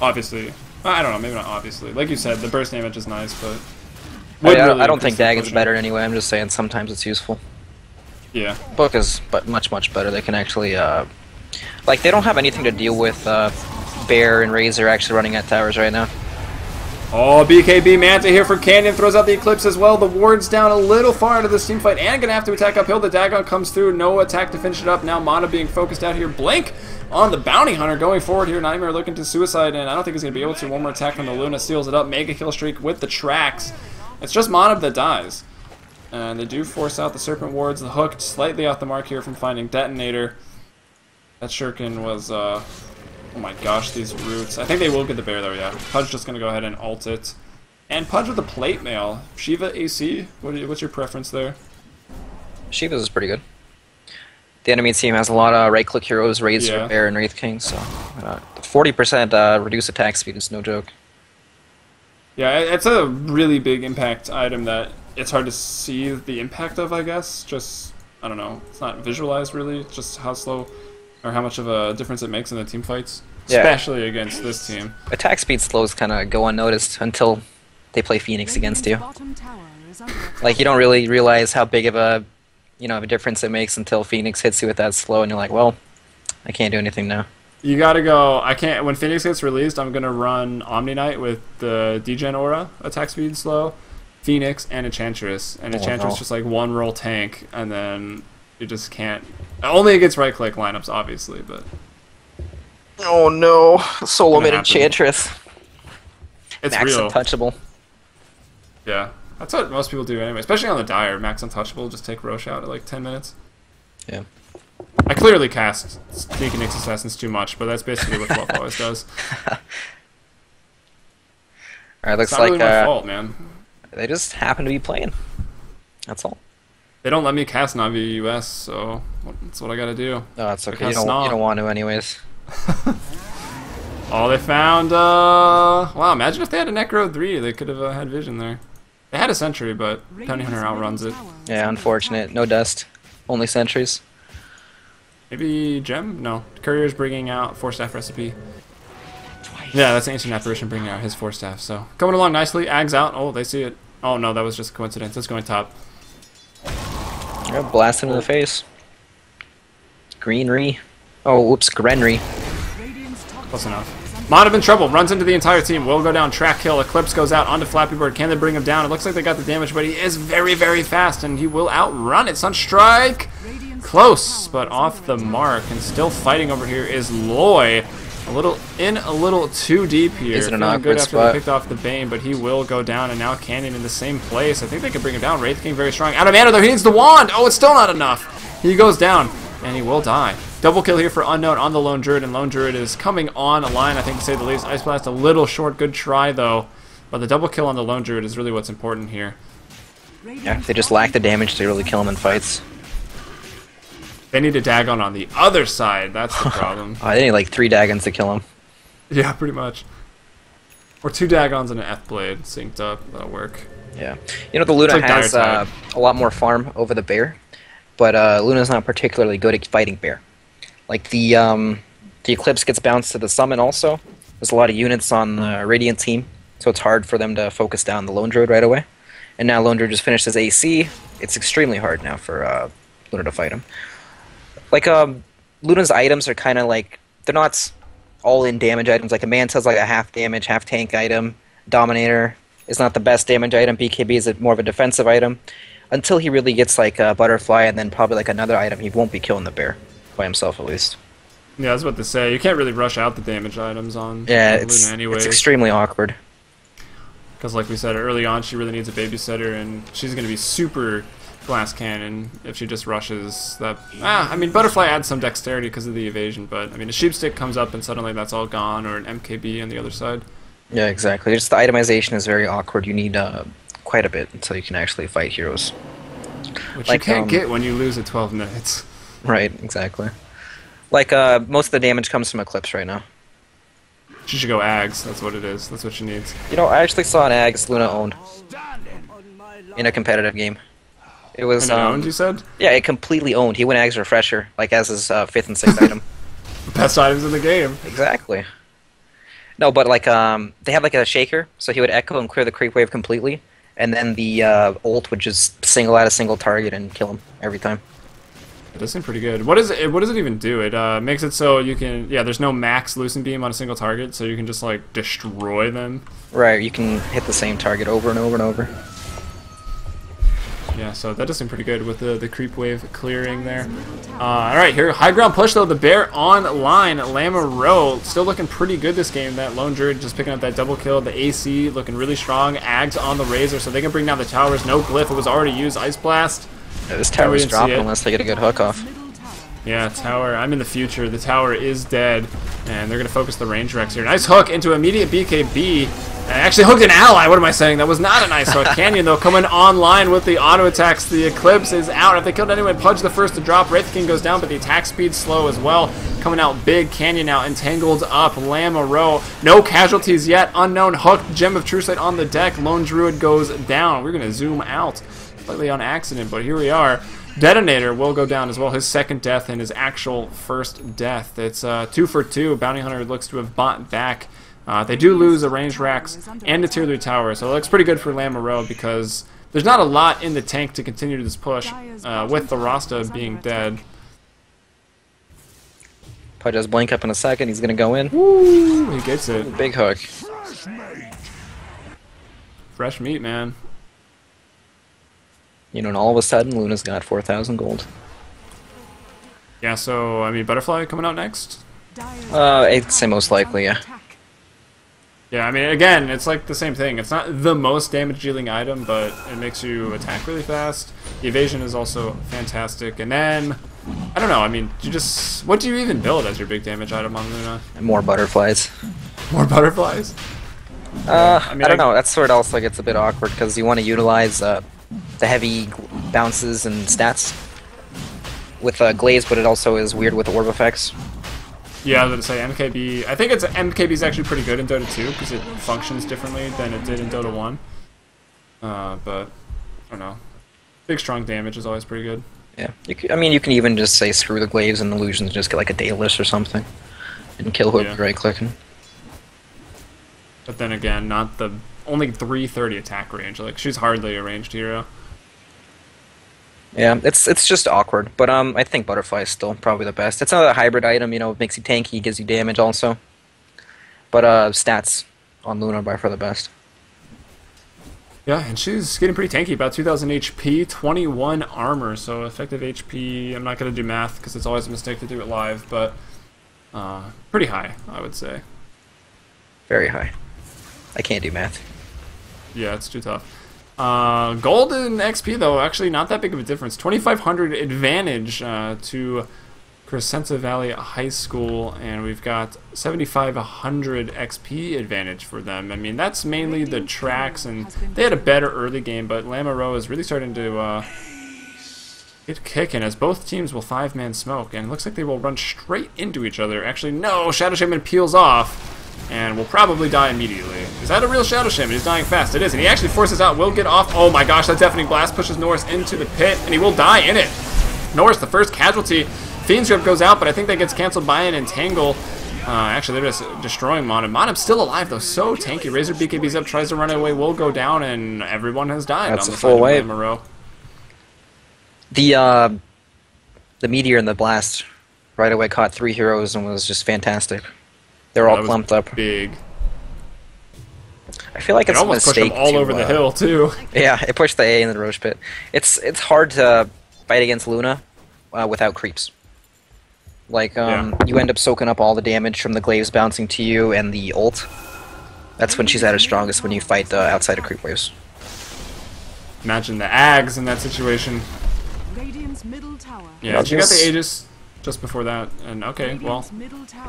Obviously. I don't know, maybe not obviously. Like you said, the burst damage is nice, but... I don't think Dagon's better anyway, I'm just saying sometimes it's useful. Yeah. Book is much better. They can actually, like, they don't have anything to deal with Bear and Razor actually running at towers right now. Oh, BKB Manta here for Canyon, throws out the Eclipse as well. The ward's down a little far into this team fight and gonna have to attack uphill. The Dagon comes through, no attack to finish it up. Now Mana being focused out here. Blink on the Bounty Hunter going forward here. Nightmare looking to suicide, and I don't think he's gonna be able to. One more attack from the Luna seals it up. Mega kill streak with the tracks. It's just Mana that dies. And they do force out the Serpent wards. The hook slightly off the mark here from finding Detonator. That Shuriken was, oh my gosh, these roots. I think they will get the bear though, yeah. Pudge just gonna go ahead and ult it. And Pudge with the plate mail. Shiva AC, what's your preference there? Shiva's is pretty good. The enemy team has a lot of right-click heroes, Razor, Bear, and Wraith King, so 40% reduced attack speed is no joke. Yeah, it's a really big impact item that it's hard to see the impact of, I guess. Just, I don't know, it's not visualized really, it's just how slow or how much of a difference it makes in the team fights. Yeah. Especially against this team. Attack speed slows kind of go unnoticed until they play Phoenix against you. Like, you don't really realize how big of a, you know, of a difference it makes until Phoenix hits you with that slow, and you're like, well, I can't do anything now. You gotta go, I can't, when Phoenix gets released, I'm gonna run Omni Knight with the Degen Aura, attack speed slow, Phoenix, and Enchantress. And Enchantress just like one roll tank, and then you just can't, only against right click lineups, obviously, but. Oh no, solo mid Enchantress. It's Max real. Untouchable. Yeah, that's what most people do anyway, especially on the Dire. Max Untouchable, just take Roche out at like 10 minutes. Yeah. I clearly cast Sneak and Nyx Assassins too much, but that's basically what Fluff always does. Alright, looks it's not like really my fault, man. They just happen to be playing. That's all. They don't let me cast Navi US, so that's what I gotta do. Oh, that's okay. You don't want to anyways. Oh, they found, wow, imagine if they had a Necro 3, they could have had vision there. They had a Sentry, but Bounty Hunter outruns it. Yeah, unfortunate. No dust. Only sentries. Maybe Gem? No. Courier's bringing out 4-staff recipe. Yeah, that's Ancient Apparition bringing out his 4-staff, so. Coming along nicely, Ag's out. Oh, they see it. Oh no, that was just a coincidence. It's going top. Yeah, blast him in the face. Greenery. Oh, whoops, Grenry. Close enough. Mod in trouble, runs into the entire team. Will go down, track kill. Eclipse goes out onto Flappy Bird. Can they bring him down? It looks like they got the damage, but he is very, very fast, and he will outrun it. Sunstrike! Close, but off the mark, and still fighting over here is Loy. A little too deep here. He's in an Feeling awkward good after spot. they picked off the Bane, but he will go down, and now Canyon in the same place. I think they can bring him down. Wraith King very strong. Out of mana though, he needs the wand! Oh, it's still not enough! He goes down, and he will die. Double kill here for Unknown on the Lone Druid, and Lone Druid is coming on a line, I think, to say the least. Ice Blast a little short, good try though. But the double kill on the Lone Druid is really what's important here. Yeah, they just lack the damage to really kill him in fights. They need a Dagon on the other side, that's the problem. They need like 3 Dagons to kill him. Yeah, pretty much. Or 2 Dagons and an F-Blade synced up, that'll work. Yeah. You know, the Luna like has Dire a lot more farm over the bear, but Luna's not particularly good at fighting bear. Like, the Eclipse gets bounced to the summon also. There's a lot of units on the Radiant team, so it's hard for them to focus down the Lone Druid right away. And now Lone Druid just finished his AC. It's extremely hard now for Luna to fight him. Like, Luna's items are kind of like, they're not all-in damage items. Like, a Manta's like a half damage, half tank item. Dominator is not the best damage item. BKB is more of a defensive item. Until he really gets like a Butterfly and then probably like another item, he won't be killing the bear. By himself, at least. Yeah, I was about to say, you can't really rush out the damage items on Yeah, Luna anyways. it's extremely awkward. Because like we said early on, she really needs a babysitter, and she's going to be super glass cannon if she just rushes that. I mean, Butterfly adds some dexterity because of the evasion, but I mean, a Sheepstick comes up and suddenly that's all gone, or an MKB on the other side. Yeah, exactly. Just the itemization is very awkward. You need quite a bit until you can actually fight heroes. Which Like, you can't get when you lose at 12 minutes. Right, exactly. Like, most of the damage comes from Eclipse right now. She should go Ags, that's what it is. That's what she needs. You know, I actually saw an Ags Luna owned in a competitive game. It was, And owned, you said? Yeah, it completely owned. He went Ags Refresher, like as his 5th and 6th item. Best items in the game. Exactly. No, but like, they had like a Shaker, so he would Echo and clear the creep wave completely, and then the ult would just single out a single target and kill him every time. It does seem pretty good. What does it even do? It makes it so you can, there's no max Lucent Beam on a single target, so you can just like destroy them. Right, you can hit the same target over and over and over. Yeah, so that does seem pretty good with the creep wave clearing there. Alright, here, high ground push though, the bear on line. Lama Row still looking pretty good this game. That Lone Druid just picking up that double kill. The AC looking really strong. Ags on the Razor, so they can bring down the towers. No glyph, it was already used. Ice Blast. Yeah, this tower's didn't see dropping it. unless they get a good hook off. Yeah, tower. I'm in the future. The tower is dead, and they're going to focus the range Rex here. Nice hook into immediate BKB. I actually hooked an ally. What am I saying? That was not a nice hook. Canyon, though, coming online with the auto attacks. The Eclipse is out. If they killed anyone, Pudge the first to drop. Wraith King goes down, but the attack speed's slow as well. Coming out big. Canyon now entangled up. Lama Row. No casualties yet. Unknown hooked. Gem of True Sight on the deck. Lone Druid goes down. We're going to zoom out. Slightly on accident, but here we are. Detonator will go down as well. His second death and his actual first death. It's 2 for 2. Bounty Hunter looks to have bought back. They do lose a range Rax and a tier 3 tower, so it looks pretty good for Lama Row because there's not a lot in the tank to continue this push with the Rasta being dead. Pudge has blink up in a second. He's gonna go in. Woo! He gets it. Big hook. Fresh meat, man. You know, and all of a sudden, Luna's got 4,000 gold. Yeah, so, I mean, Butterfly coming out next? I'd say most likely, yeah. Yeah, I mean, again, it's like the same thing. It's not the most damage-dealing item, but it makes you attack really fast. The evasion is also fantastic. And then, I don't know, I mean, what do you even build as your big damage item on Luna? More butterflies. More butterflies? I don't know. That's where it also gets a bit awkward, because you want to utilize the heavy bounces and stats with Glaze, but it also is weird with orb effects. Yeah, I was going to say MKB. I think MKB is actually pretty good in Dota 2 because it functions differently than it did in Dota 1. But I don't know. Big strong damage is always pretty good. Yeah, I mean, you can even just say screw the Glaives and Illusions, just get like a Daedalus or something, and kill whoever you're right clicking. But then again, not the only 330 attack range. Like she's hardly a ranged hero. Yeah, it's just awkward, but I think Butterfly is still probably the best. It's another hybrid item, you know, it makes you tanky, gives you damage also. But stats on Luna are by far the best. Yeah, and she's getting pretty tanky, about 2,000 HP, 21 armor, so effective HP, I'm not going to do math because it's always a mistake to do it live, but pretty high, I would say. Very high. I can't do math. Yeah, it's too tough. Gold and XP, though, actually not that big of a difference. 2,500 advantage to Crescenta Valley High School, and we've got 7,500 XP advantage for them. I mean, that's mainly the tracks, and they had a better early game, but Lamoureux is really starting to get kicking as both teams will 5-man smoke, and it looks like they will run straight into each other. Actually, no, Shadow Shaman peels off, and will probably die immediately. Is that a real Shadow Shaman? He's dying fast. It is, and he actually forces out, will get off. Oh my gosh, that Deafening Blast pushes Norris into the pit, and he will die in it. Norris, the first casualty. Fiend's Grip goes out, but I think that gets canceled by an Entangle. Actually, they're just destroying Monib. Monib's still alive, though. So tanky. Razor BKB's up, tries to run away, will go down, and everyone has died. That's on a the full side wipe. of Lamoureux. The Meteor and the Blast right away caught 3 heroes and was just fantastic. They're all That was clumped up. Big. I feel like It it's a almost pushed mistake them all to, over the hill, too. Yeah, it pushed the A in the Roche pit. It's hard to fight against Luna without creeps. Like, you end up soaking up all the damage from the glaives bouncing to you and the ult. That's when she's at her strongest, when you fight the outside of creep waves. Imagine the Ags in that situation. Radiant's middle tower. Yeah, you got the Aegis just before that, and okay, well,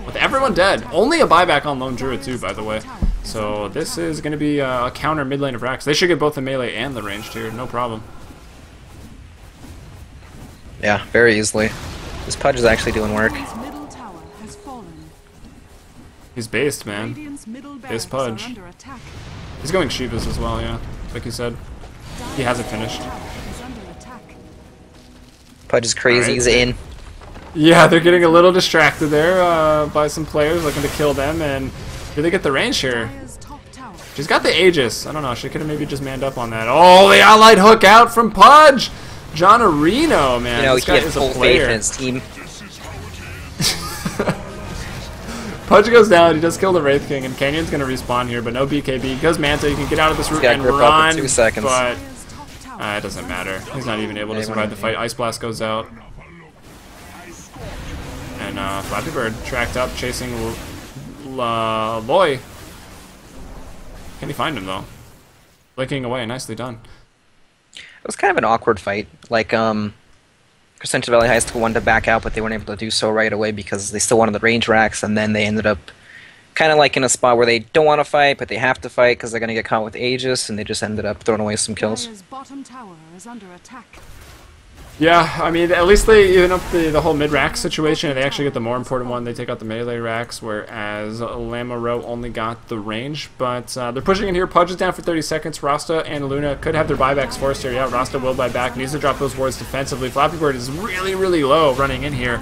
with everyone dead, only a buyback on Lone Druid too, by the way. So this is going to be a counter mid lane of Rax. They should get both the melee and the ranged here, no problem. Yeah, very easily. This Pudge is actually doing work. Radiant's middle tower has fallen. He's based, man. Radiant's middle Base barracks are Pudge. under attack. He's going Shivas as well, yeah, like you said. He hasn't finished. Tower is under attack. Pudge is crazy, Alright. he's in. Yeah, they're getting a little distracted there by some players looking to kill them, and do they get the range here? Dire's top tower. She's got the Aegis. I don't know, she could have maybe just manned up on that. Oh, the allied hook out from Pudge! John Areno, man. You know, this he guy had is a full faith player. in his team. Pudge goes down, he does kill the Wraith King, and Canyon's gonna respawn here, but no BKB. Goes Manta, you can get out of this route got and grip up run, in 2 seconds. but Dire's top tower. it doesn't matter. He's not even able to Yeah, survive the fight. Ice Blast goes out. And Flappy Bird tracked up, chasing Loy. Can he find him, though? Blinking away, nicely done. It was kind of an awkward fight. Like, Crescenta Valley High School wanted to back out, but they weren't able to do so right away because they still wanted the range racks, and then they ended up kind of like in a spot where they don't want to fight, but they have to fight because they're going to get caught with Aegis, and they just ended up throwing away some kills. Dire's bottom tower is under attack. Yeah, I mean, at least they even up the whole mid-rack situation, and they actually get the more important one. They take out the melee racks, whereas Lamoureux only got the range. But they're pushing in here. Pudge is down for 30 seconds. Rasta and Luna could have their buybacks forced here. Yeah, Rasta will buy back. Needs to drop those wards defensively. Flappy Bird is really, really low running in here.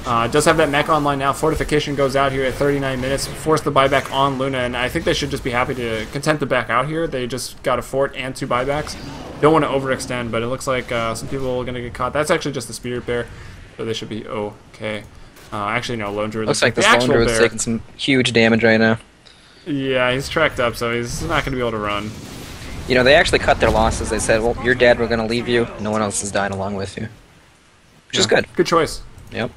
Does have that mech online now. Fortification goes out here at 39 minutes. Force the buyback on Luna, and I think they should just be happy to content to back out here. They just got a fort and 2 buybacks. Don't want to overextend, but it looks like some people are going to get caught. That's actually just the Spirit Bear, so they should be okay. Actually, no, Lone Druid. Looks like this the Lone actual Druid's bear. taking some huge damage right now. Yeah, he's tracked up, so he's not going to be able to run. You know, they actually cut their losses. They said, well, you're dead, we're going to leave you. No one else is dying along with you. Which is good. Good choice. Yep.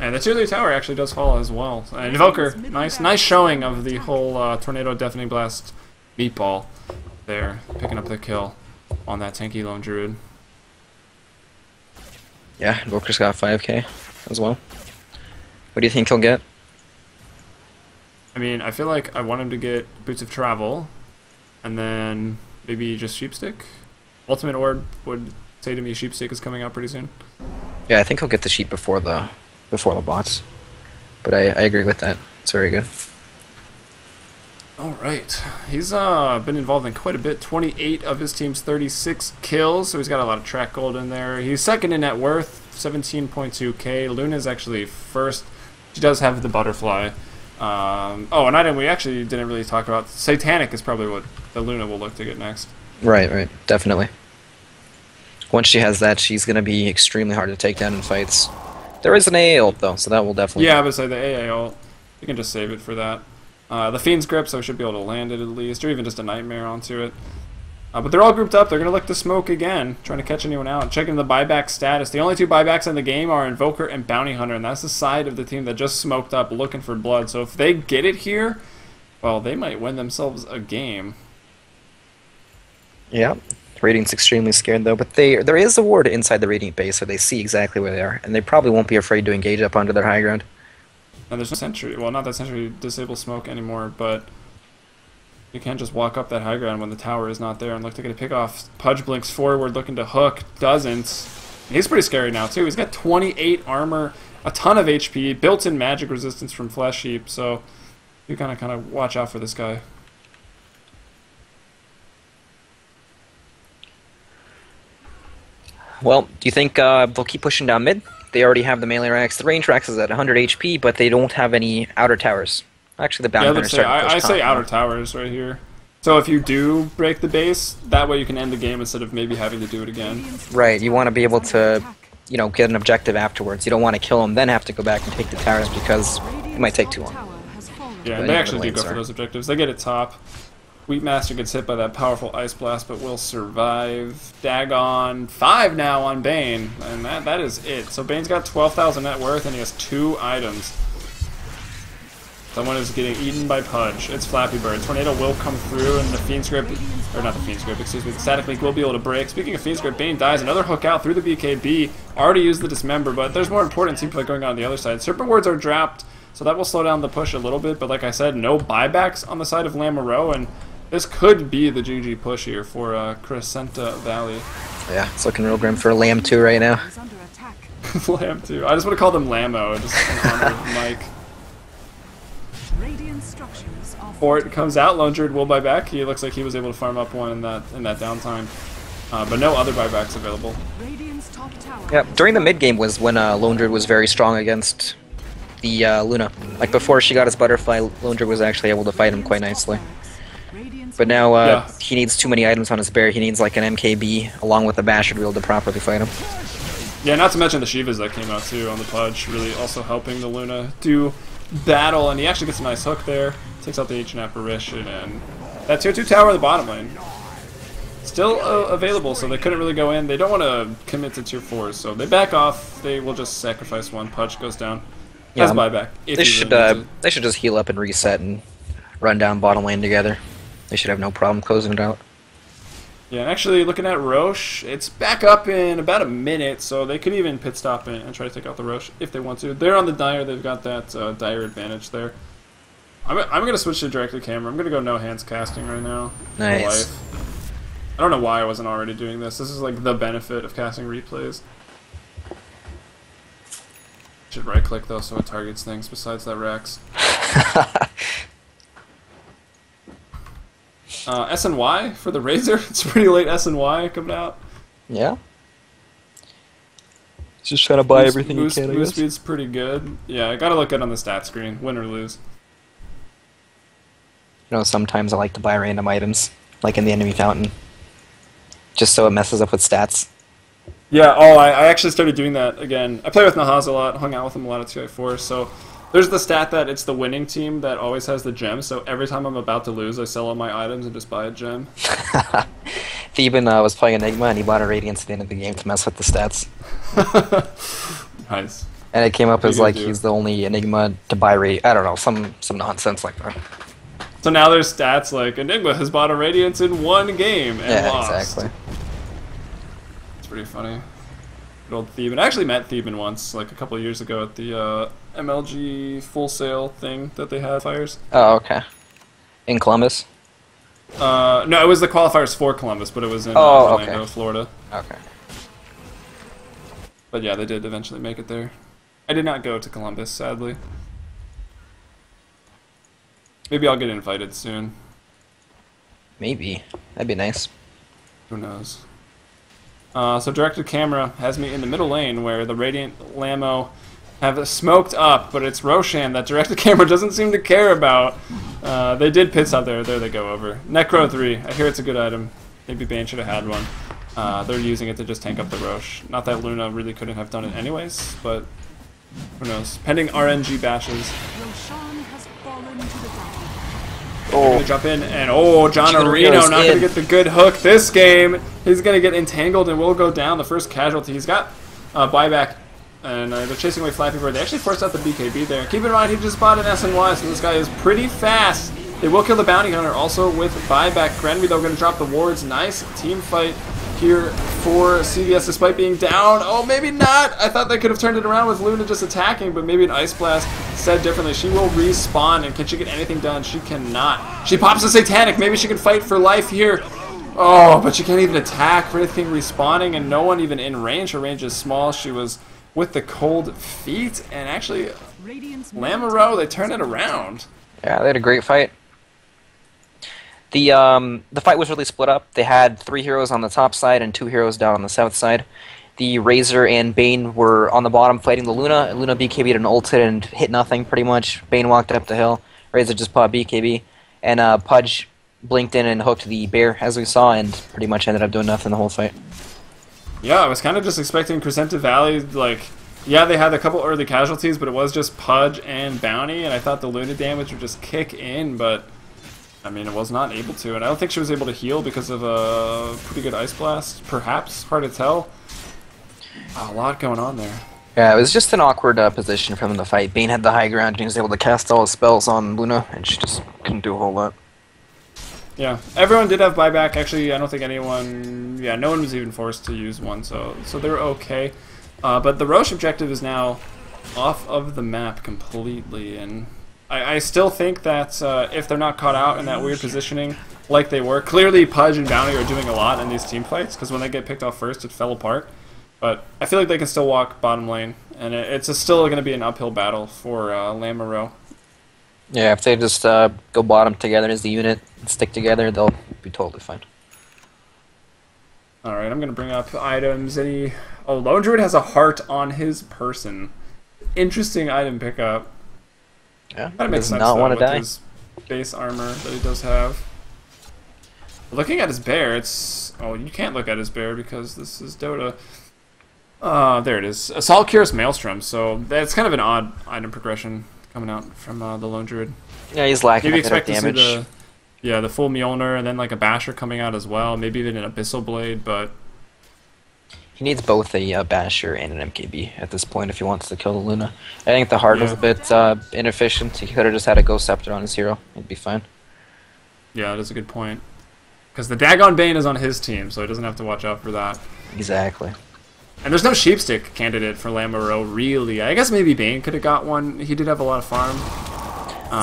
And the Cheerleader Tower actually does fall as well. And Invoker, nice showing of the whole Tornado Deafening Blast meatball there, picking up the kill on that tanky Lone Druid. Yeah, Invoker's got 5k as well. What do you think he'll get? I mean, I feel like I want him to get Boots of Travel, and then maybe just Sheepstick. Ultimate Orb would say to me Sheepstick is coming out pretty soon. Yeah, I think he'll get the sheep before the bots. But I agree with that. It's very good. Alright, he's been involved in quite a bit. 28 of his team's 36 kills, so he's got a lot of track gold in there. He's second in net worth, 17.2k. Luna's actually first. She does have the butterfly. And we actually didn't really talk about Satanic is probably what the Luna will look to get next. Right, definitely. Once she has that, she's going to be extremely hard to take down in fights. There is an AA ult, though, so that will definitely... Yeah, I would say the AA ult. You can just save it for that. The Fiend's Grip, so we should be able to land it at least, or even just a Nightmare onto it. But they're all grouped up. They're going to look to smoke again, trying to catch anyone out. Checking the buyback status. The only two buybacks in the game are Invoker and Bounty Hunter, and that's the side of the team that just smoked up looking for blood. So if they get it here, well, they might win themselves a game. Yeah. Radiant's extremely scared, though, but there is a ward inside the Radiant base, so they see exactly where they are, and they probably won't be afraid to engage up onto their high ground. And there's no sentry. Well, not that sentry disables smoke anymore, but you can't just walk up that high ground when the tower is not there and look to get a pick off. Pudge blinks forward, looking to hook. Doesn't. He's pretty scary now, too. He's got 28 armor, a ton of HP, built-in magic resistance from Flesh Heap, so you kind of watch out for this guy. Well, do you think they'll keep pushing down mid? They already have the melee racks. The range racks is at 100 HP, but they don't have any outer towers. Actually, the bounty hunters starting to push I say top outer now. towers right here. So if you do break the base, that way you can end the game instead of maybe having to do it again. Right, you want to be able to, you know, get an objective afterwards. You don't want to kill them, then have to go back and take the towers because it might take too long. Yeah, But they even actually the do go lanes for are. those objectives. They get it top. Wheatmaster gets hit by that powerful Ice Blast, but will survive. Dagon, 5 now on Bane, and that is it. So Bane's got 12,000 net worth, and he has 2 items. Someone is getting eaten by Pudge. It's Flappy Bird. Tornado will come through, and the Fiend Script, or not the Fiend Script, excuse me, the Static Leak will be able to break. Speaking of Fiend Script, Bane dies. Another hook out through the BKB. Already used the Dismember, but there's more important team play going on the other side. Serpent Wards are dropped, so that will slow down the push a little bit, but like I said, no buybacks on the side of Lamoureux, and this could be the GG push here for Crescenta Valley. Yeah, it's looking real grim for Lamb 2 right now. Lamb 2. I just want to call them Lamo, just in honor of Mike. Fort comes out, Lone Druid will buy back. He looks like he was able to farm up one in that downtime. But no other buybacks available. Yeah, during the mid game was when Lone Druid was very strong against the Luna. Like before she got his butterfly, Lone Druid was actually able to fight him quite nicely. But now he needs too many items on his bear. He needs like an MKB along with a Basher to be able to properly fight him. Yeah, not to mention the Shivas that came out too on the Pudge, really also helping the Luna do battle, and he actually gets a nice hook there. Takes out the Ancient Apparition, and that tier 2 tower in the bottom lane. Still available, so they couldn't really go in. They don't want to commit to tier 4s, so they back off. They will just sacrifice one. Pudge goes down. Yeah, Has buyback. They should just heal up and reset and run down bottom lane together. They should have no problem closing it out. Yeah, and actually looking at Roche, it's back up in about a minute, so they could even pit stop and try to take out the Roche if they want to. They're on the Dire, they've got that Dire advantage there. I'm going to switch to directed camera. I'm going to go no hands casting right now. Nice. I don't know why I wasn't already doing this. This is like the benefit of casting replays. Should right click though so it targets things besides that Rex. SNY for the Razor. It's pretty late SNY coming out. Yeah. Just trying to buy everything you can, I Move guess. speed's pretty good. Yeah, I gotta look good on the stat screen, win or lose. You know, sometimes I like to buy random items, like in the enemy fountain, just so it messes up with stats. Yeah, I actually started doing that again. I play with Nahaz a lot, hung out with him a lot at 2i4, so there's the stat that it's the winning team that always has the gem, so every time I'm about to lose, I sell all my items and just buy a gem. Theban was playing Enigma, and he bought a Radiance at the end of the game to mess with the stats. Nice. And it came up as like do? he's the only Enigma to buy I don't know, some nonsense like that. So now there's stats like, Enigma has bought a Radiance in one game and Yeah, lost. exactly. It's pretty funny. Good old Theban. I actually met Theban once, like a couple of years ago at the MLG Full Sail thing that they had fires. Oh, okay. In Columbus? No, it was the qualifiers for Columbus, but it was in Oh, Orlando, okay. Florida. Okay. But yeah, they did eventually make it there. I did not go to Columbus, sadly. Maybe I'll get invited soon. Maybe. That'd be nice. Who knows? So directed camera has me in the middle lane where the Radiant Lamo have smoked up, but it's Roshan that directed camera doesn't seem to care about. They did pit stop there. There they go over. Necro 3. I hear it's a good item. Maybe Bane should have had one. They're using it to just tank up the Roche. Not that Luna really couldn't have done it anyways, but who knows. Pending RNG bashes. They're going to jump in, and John Areno not going to get the good hook this game. He's going to get entangled and will go down. The first casualty. He's got buyback, and they're chasing away Flappy Bird. They actually forced out the BKB there. Keep in mind, he just bought an SNY, so this guy is pretty fast. They will kill the bounty hunter also with buyback. Grenby, though, going to drop the wards. Nice team fight here for CVS despite being down. Oh, maybe not. I thought they could have turned it around with Luna just attacking, but maybe an Ice Blast said differently. She will respawn, and can she get anything done? She cannot. She pops a Satanic. Maybe she can fight for life here. Oh, but she can't even attack. Wraith King respawning, and no one even in range. Her range is small. She was with the cold feet, and actually, Lamoureux, they turned it around. Yeah, they had a great fight. The fight was really split up. They had 3 heroes on the top side and 2 heroes down on the south side. The Razor and Bane were on the bottom fighting the Luna. Luna BKB'd an ulted and hit nothing pretty much. Bane walked up the hill. Razor just popped BKB. And Pudge blinked in and hooked the bear, as we saw, and pretty much ended up doing nothing the whole fight. Yeah, I was kind of just expecting Crescenta Valley, like, yeah, they had a couple early casualties, but it was just Pudge and Bounty, and I thought the Luna damage would just kick in, but I mean, it was not able to, and I don't think she was able to heal because of a pretty good Ice Blast, perhaps, hard to tell. A lot going on there. Yeah, it was just an awkward position for them to fight. Bane had the high ground, and he was able to cast all his spells on Luna, and she just couldn't do a whole lot. Yeah, everyone did have buyback. Actually, I don't think anyone, yeah, no one was even forced to use one, so they're okay. But the Roche objective is now off of the map completely, and I still think that if they're not caught out in that weird positioning like they were, clearly Pudge and Bounty are doing a lot in these team fights, because when they get picked off first, it fell apart. But I feel like they can still walk bottom lane, and it's still going to be an uphill battle for Lamoureux. Yeah, if they just go bottom together as the unit and stick together, they'll be totally fine. Alright, I'm going to bring up items. Oh, Lone Druid has a heart on his person. Interesting item pickup. Yeah, that makes sense, though, with his base armor that he does have. Looking at his bear, it's... Oh, you can't look at his bear because this is Dota. There it is. Assault Cures Maelstrom, so that's kind of an odd item progression coming out from the Lone Druid. Yeah, he's lacking maybe a bit of expect damage. To see the full Mjolnir, and then like a Basher coming out as well, maybe even an Abyssal Blade, but... He needs both a Basher and an MKB at this point if he wants to kill the Luna. I think the heart was a bit inefficient. He could have just had a Ghost Scepter on his hero. He'd be fine. Yeah, that's a good point. Because the Dagon Bane is on his team, so he doesn't have to watch out for that. Exactly. And there's no Sheepstick candidate for Lamoureux, really. I guess maybe Bane could have got one. He did have a lot of farm.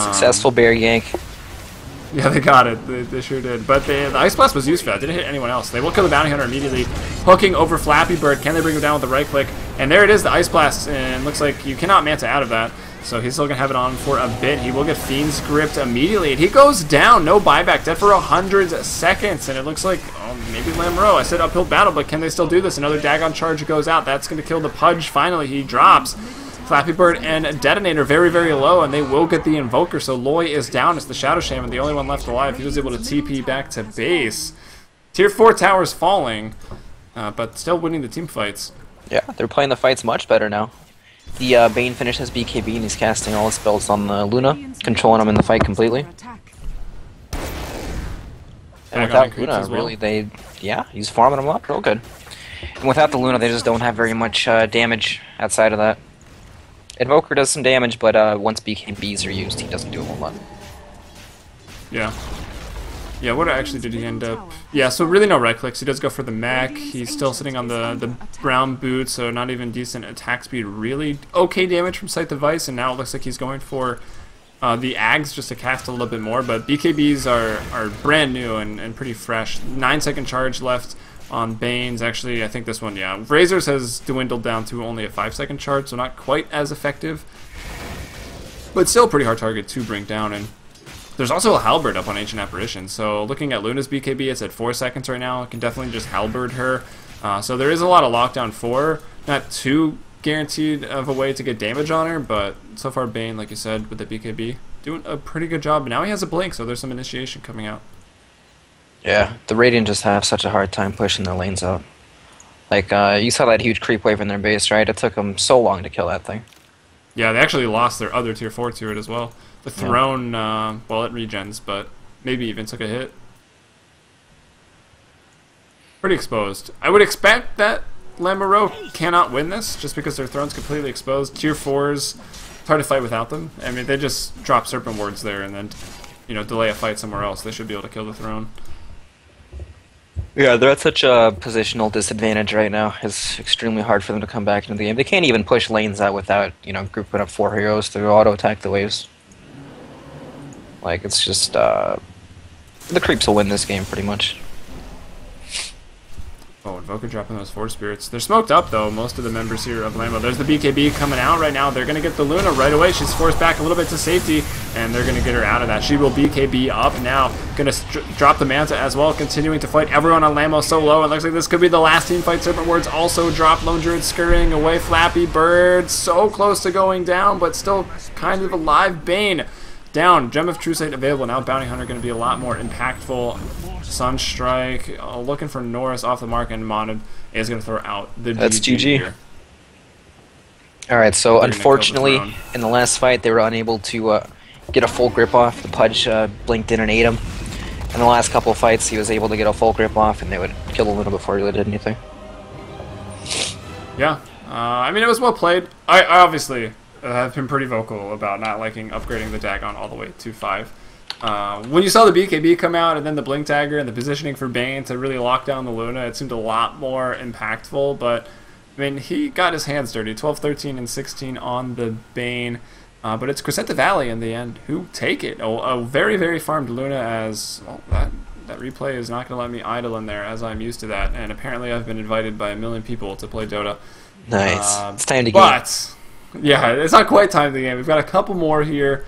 Successful bear yank. Yeah, they got it. They sure did. But the Ice Blast was used for that. Didn't hit anyone else. They will kill the Bounty Hunter immediately. Hooking over Flappy Bird. Can they bring him down with the right click? And there it is, the Ice Blast. And looks like you cannot Manta out of that. So he's still going to have it on for a bit. He will get Fiend's Gripped immediately. And he goes down. No buyback. Dead for 100 seconds. And it looks like, oh, maybe Lamoureux. I said uphill battle, but can they still do this? Another Dagon charge goes out. That's going to kill the Pudge. Finally, he drops. Flappy Bird and Detonator very, very low, and they will get the Invoker. So Loy is down. It's the Shadow Shaman, the only one left alive. He was able to TP back to base. Tier 4 towers falling, but still winning the team fights. Yeah, they're playing the fights much better now. The Bane finishes BKB, and he's casting all his spells on the Luna, controlling him in the fight completely. And without Luna, really, he's farming them up real good. And without the Luna, they just don't have very much damage outside of that. Invoker does some damage, but once BKBs are used, he doesn't do a whole lot. Yeah. Yeah, what actually did he end up? Yeah, so really no right clicks. He does go for the mech. He's still sitting on the brown boot, so not even decent attack speed. Really okay damage from Sight the Vice, and now it looks like he's going for the Ags just to cast a little bit more. But BKBs are brand new and pretty fresh. 9-second charge left on Bane's. Actually, I think this one, yeah. Razor's has dwindled down to only a 5-second charge, so not quite as effective. But still a pretty hard target to bring down. And there's also a Halberd up on Ancient Apparition. So looking at Luna's BKB, it's at 4 seconds right now. I can definitely just Halberd her. So there is a lot of lockdown for her. Not too guaranteed of a way to get damage on her, but so far Bane, like you said, with the BKB, doing a pretty good job. Now he has a Blink, so there's some initiation coming out. Yeah, the Radiant just have such a hard time pushing their lanes out. Like, you saw that huge creep wave in their base, right? It took them so long to kill that thing. Yeah, they actually lost their other tier 4 to it as well. The throne, well, it regens, but maybe even took a hit. Pretty exposed. I would expect that Lamoureux cannot win this, just because their throne's completely exposed. Tier 4s, it's hard to fight without them. I mean, they just drop Serpent Wards there and then, you know, delay a fight somewhere else. They should be able to kill the throne. Yeah, they're at such a positional disadvantage right now. It's extremely hard for them to come back into the game. They can't even push lanes out without, you know, grouping up 4 heroes to auto-attack the waves. Like, it's just, the creeps will win this game, pretty much. Oh, Invoker dropping those 4 spirits. They're smoked up, though, most of the members here of Lambo. There's the BKB coming out right now. They're going to get the Luna right away. She's forced back a little bit to safety, and they're going to get her out of that. She will BKB up now. Going to drop the Manta as well, continuing to fight everyone on Lambo so low. It looks like this could be the last team fight. Serpent Wards also drop. Lone Druid scurrying away. Flappy Bird so close to going down, but still kind of alive. Bane down. Gem of True Sight available now. Bounty Hunter going to be a lot more impactful. Sunstrike, looking for Norris off the mark, and Monad is going to throw out the That's GG GG. here. Alright, so unfortunately, in the last fight, they were unable to get a full grip off. The Pudge blinked in and ate him. In the last couple of fights, he was able to get a full grip off, and they would kill the Luna before he really did anything. Yeah, I mean, it was well played. I obviously have been pretty vocal about not liking upgrading the Dagon all the way to 5. When you saw the BKB come out and then the Blink Dagger and the positioning for Bane to really lock down the Luna, it seemed a lot more impactful, but I mean, he got his hands dirty. 12, 13, and 16 on the Bane, but it's Crescenta Valley in the end who take it. A very, very farmed Luna, as well, that replay is not going to let me idle in there, as I'm used to that, and apparently I've been invited by a million people to play Dota. Nice. It's time to game. But, yeah, it's not quite time to the game. We've got a couple more here.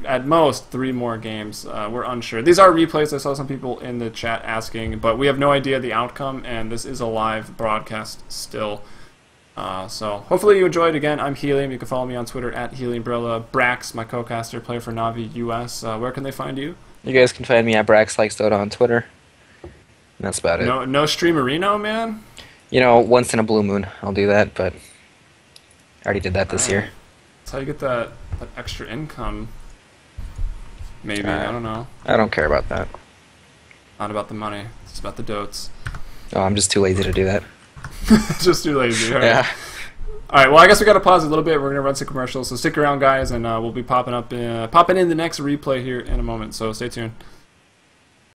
At most 3 more games. We're unsure. These are replays. I saw some people in the chat asking, but we have no idea the outcome, and this is a live broadcast still. So hopefully you enjoyed. Again, I'm Helium. You can follow me on Twitter at HeliumBrilla. Brax, my co-caster, player for Navi US. Where can they find you? You guys can find me at BraxLikesDota on Twitter. And that's about it. No Streamerino, man? You know, once in a blue moon I'll do that, but I already did that this year. That's how you get that extra income. Maybe, I don't know. I don't care about that. Not about the money. It's about the dotes. Oh, I'm just too lazy to do that. Just too lazy. All right. Yeah. Alright, well, I guess we got to pause a little bit. We're going to run some commercials, so stick around, guys, and we'll be popping in the next replay here in a moment, so stay tuned.